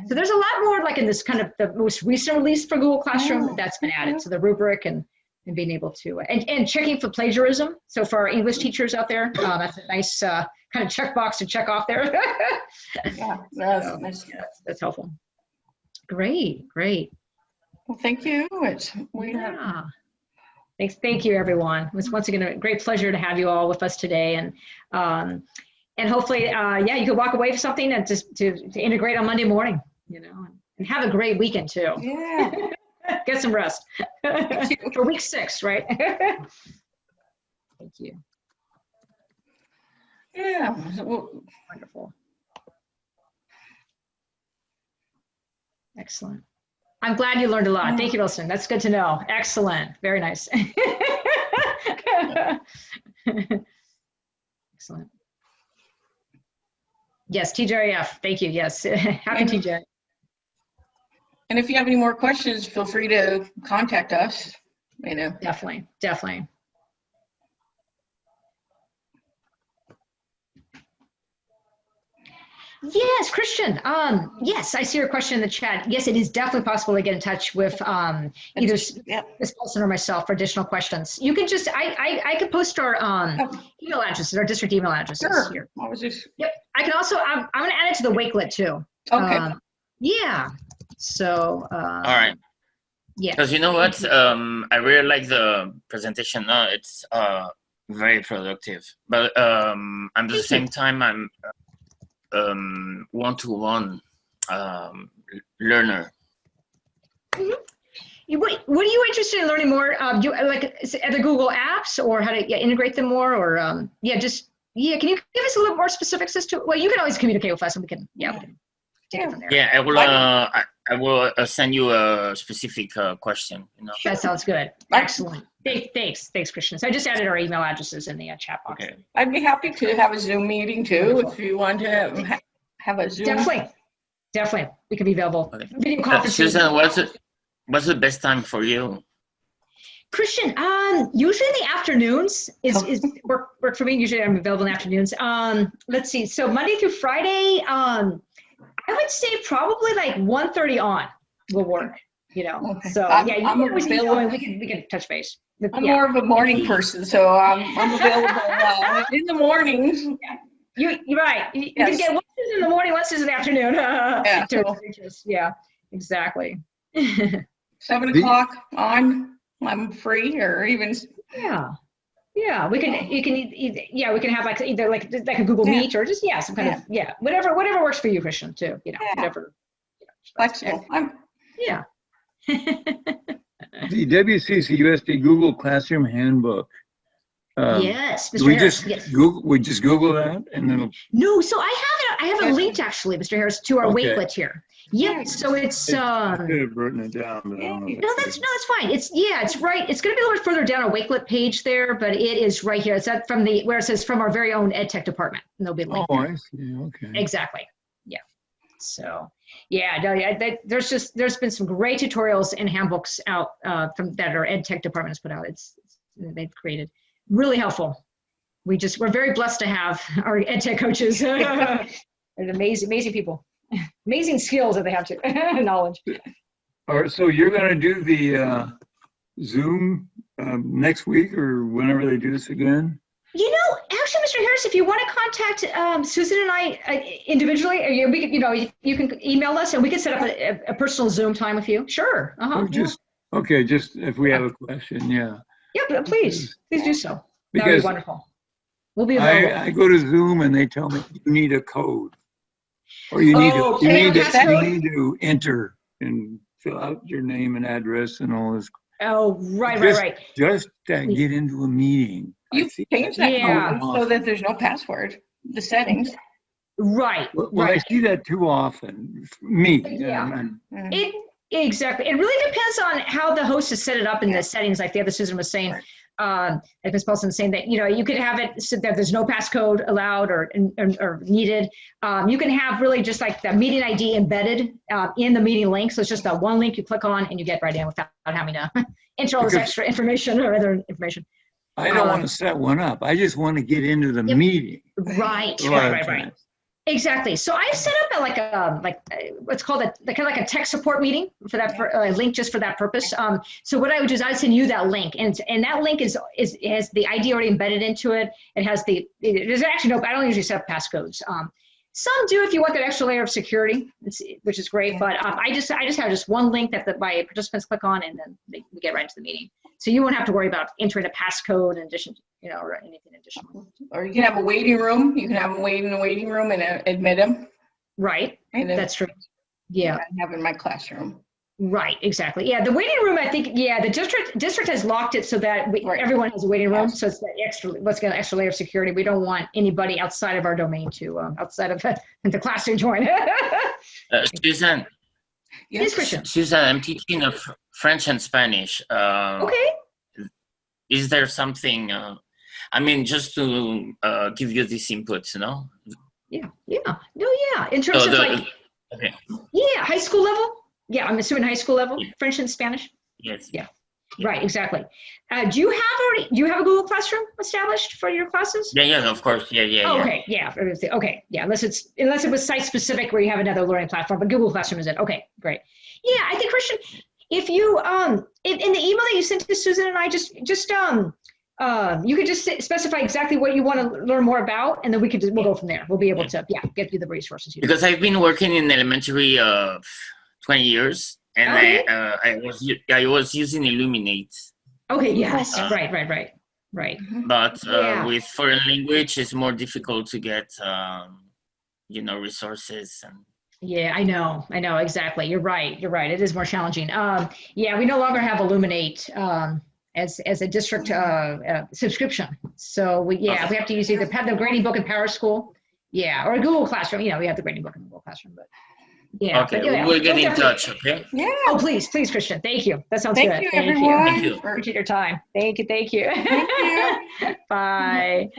So there's a lot more like in this kind of the most recent release for Google Classroom that's been added. So the rubric and being able to, and checking for plagiarism. So for our English teachers out there, that's a nice kind of checkbox to check off there. That's helpful. Great. Well, thank you. Thank you, everyone. It was once again a great pleasure to have you all with us today, and hopefully, you could walk away with something and just to integrate on Monday morning, and have a great weekend too. Yeah. Get some rest for week 6, right? Thank you. Yeah. Wonderful. Excellent. I'm glad you learned a lot. Thank you, Wilson. That's good to know. Excellent. Very nice. Excellent. Yes, TJF. Thank you. Yes. Happy TJ. And if you have any more questions, feel free to contact us. Definitely. Yes, Christian. Yes, I see your question in the chat. Yes, it is definitely possible to get in touch with either Ms. Paulson or myself for additional questions. You can just, I can post our email addresses, our district email addresses here. Yep. I can also, I'm going to add it to the Wakelet too. Okay. Yeah. So. All right. Yeah. Because you know what? I really like the presentation. It's very productive. But at the same time, I'm one-to-one learner. Mm-hmm. What are you interested in learning more? Do you like other Google apps or how to integrate them more, or can you give us a little more specifics as to? Well, you can always communicate with us, and we can take it from there. Yeah, I will send you a specific question. That sounds good. Excellent. Thanks, Christian. So I just added our email addresses in the chat box. Okay. I'd be happy to have a Zoom meeting too if you want to have a Zoom. Definitely. We can be available. Okay. Video conference. Susan, what's the best time for you? Christian, usually in the afternoons is work for me. Usually I'm available in the afternoons. Let's see. So Monday through Friday, I would say probably like 1:30 on will work. you know. Okay. So I'm always available. we can touch base. I'm more of a morning person, so I'm available in the mornings. You're right. You Yes. can get one in the morning, one in the afternoon. Yeah, To so- reach us. Yeah, exactly. 7 o'clock on, I'm free, or even, Yeah, we can. You can. We can have like either like a Google Yeah. Meet or just some kind of whatever works for you, Christian. Too. You know, whatever. flexible. Yeah. The WCC USD Google Classroom Handbook. Yes, Mr. We Harris. just Yes. Google that, and then No, so I have it linked actually, Mr. Harris, to our Okay. wakelet here. Yep. So it's I could have written it down, but I don't know. no, that's fine. It's right. It's going to be a little bit further down our wakelet page there, but it is right here. It's that from where it says from our very own ed tech department, and there'll be a link. Oh, there. I see. Okay. Exactly. Yeah. So there's been some great tutorials and handbooks out from that our ed tech department has put out. They've created really helpful. We're very blessed to have our ed tech coaches. They're amazing people, amazing skills that they have to knowledge. All right. So you're going to do the Zoom next week or whenever they do this again? You know, actually, Mr. Harris, if you want to contact Susan and I individually, or you can email us and we can set up a personal Zoom time with you. Sure. Or just if we have a question, yeah. Yeah, but please do so. That would be Because wonderful. We'll be available. I go to Zoom and they tell me you need a code, or you need to enter and fill out your name and address and all this. Oh, right. Just to get into a meeting. You change that code so that there's no password, the settings. Right. Well, I see that too often. Me. Yeah. Exactly. It really depends on how the host has set it up in the settings, like the other Susan was saying. Like Ms. Paulson was saying that, you could have it so that there's no passcode allowed or needed. You can have really just like the meeting ID embedded in the meeting link. So it's just that one link you click on and you get right in without having to enter all this extra information or other information. I don't want to set one up. I just want to get into the meeting. Right. Exactly. So I've set up what's called kind of like a tech support meeting for that link just for that purpose. So what I would do is I'd send you that link, and that link has the ID already embedded into it. It has there's actually I don't usually set up passcodes. Some do if you want that extra layer of security, which is great. But I just have just one link that my participants click on, and then we get right into the meeting. So you won't have to worry about entering a passcode in addition, or anything additional. Or you can have a waiting room. You can have them wait in the waiting room and admit them. Right. That's true. Yeah. I have in my classroom. Right. Exactly. Yeah. The waiting room, I think. Yeah. The district has locked it so that everyone has a waiting room. So it's that extra layer of security. We don't want anybody outside of our domain outside of the class to join. Susan. Yes, Christian. Susan, I'm teaching French and Spanish. Okay. Is there something, just to give you this input, Yeah. In terms of high school level? Yeah, I'm assuming high school level, French and Spanish? Yes. Yeah. Right, exactly. Do you have a Google Classroom established for your classes? Yeah, of course. Yeah. Okay, yeah. Okay, yeah. Unless it was site specific where you have another learning platform, but Google Classroom is it. Okay, great. Yeah, I think Christian, if you in the email that you sent to Susan and I, just you could just specify exactly what you want to learn more about, and then we'll go from there. We'll be able to get you the resources. Because I've been working in elementary 20 years. And I was using Illuminate. Okay. Yes. Right. But with foreign language, it's more difficult to get, resources. Yeah, I know. Exactly. You're right. It is more challenging. We no longer have Illuminate as a district subscription. So we have to use either the grading book in Power School, or Google Classroom. We have the grading book in Google Classroom, but. Yeah. Okay, we'll get in touch, okay? Yeah. Oh, please, Christian. Thank you. That sounds good. Thank you, everyone. Thank you. Appreciate your time. Thank you. Thank you. Bye.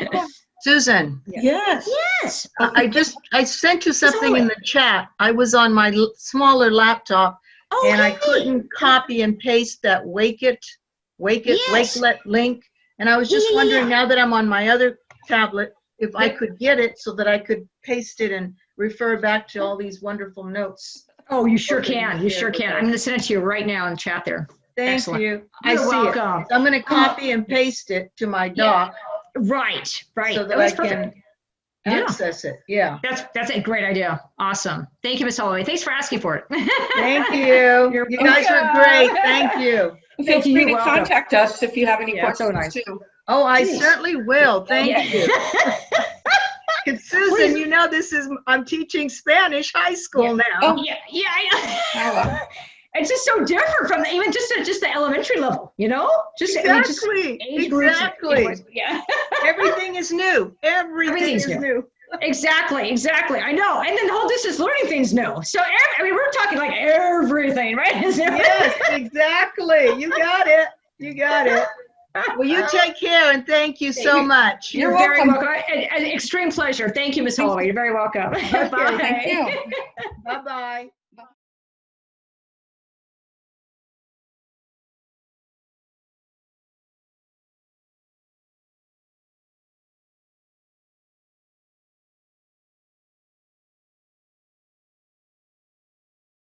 Susan. Yes. I sent you something in the chat. I was on my smaller laptop and I couldn't copy and paste that Wakelet link. And I was just wondering now that I'm on my other tablet, if I could get it so that I could paste it and refer back to all these wonderful notes. Oh, you sure Okay, can. you You share sure with can. us. I'm going to send it to you right now in the chat there. Thank Excellent. you. I You're see it. welcome. I'm going to copy and paste it to my doc Right. so that Oh, I that's perfect. can Yeah. access it. Yeah. That's a great idea. Awesome. Thank you, Ms. Holloway. Thanks for asking for it. Thank you. You're You guys were great. Thank you. Feel Thank you. free You're to welcome. contact us if you have any Yeah, so questions nice. too. Oh, I Jeez. certainly will. Thank Yeah. you. And Susan, you know, I'm teaching Spanish high school now. Oh. Yeah, I know. It's just so different from even just the elementary level, you know? Just Exactly. age groups, Exactly. yeah. Everything is new. Everything is new. Exactly. I know. And then the whole distance learning thing's new. So, we're talking like everything, right? Yes, exactly. You got it. You got it. Well, you take care and thank you so much. You're very welcome. An extreme pleasure. Thank you, Ms. Holloway. You're very welcome. Okay, Bye. Thank you. Bye-bye.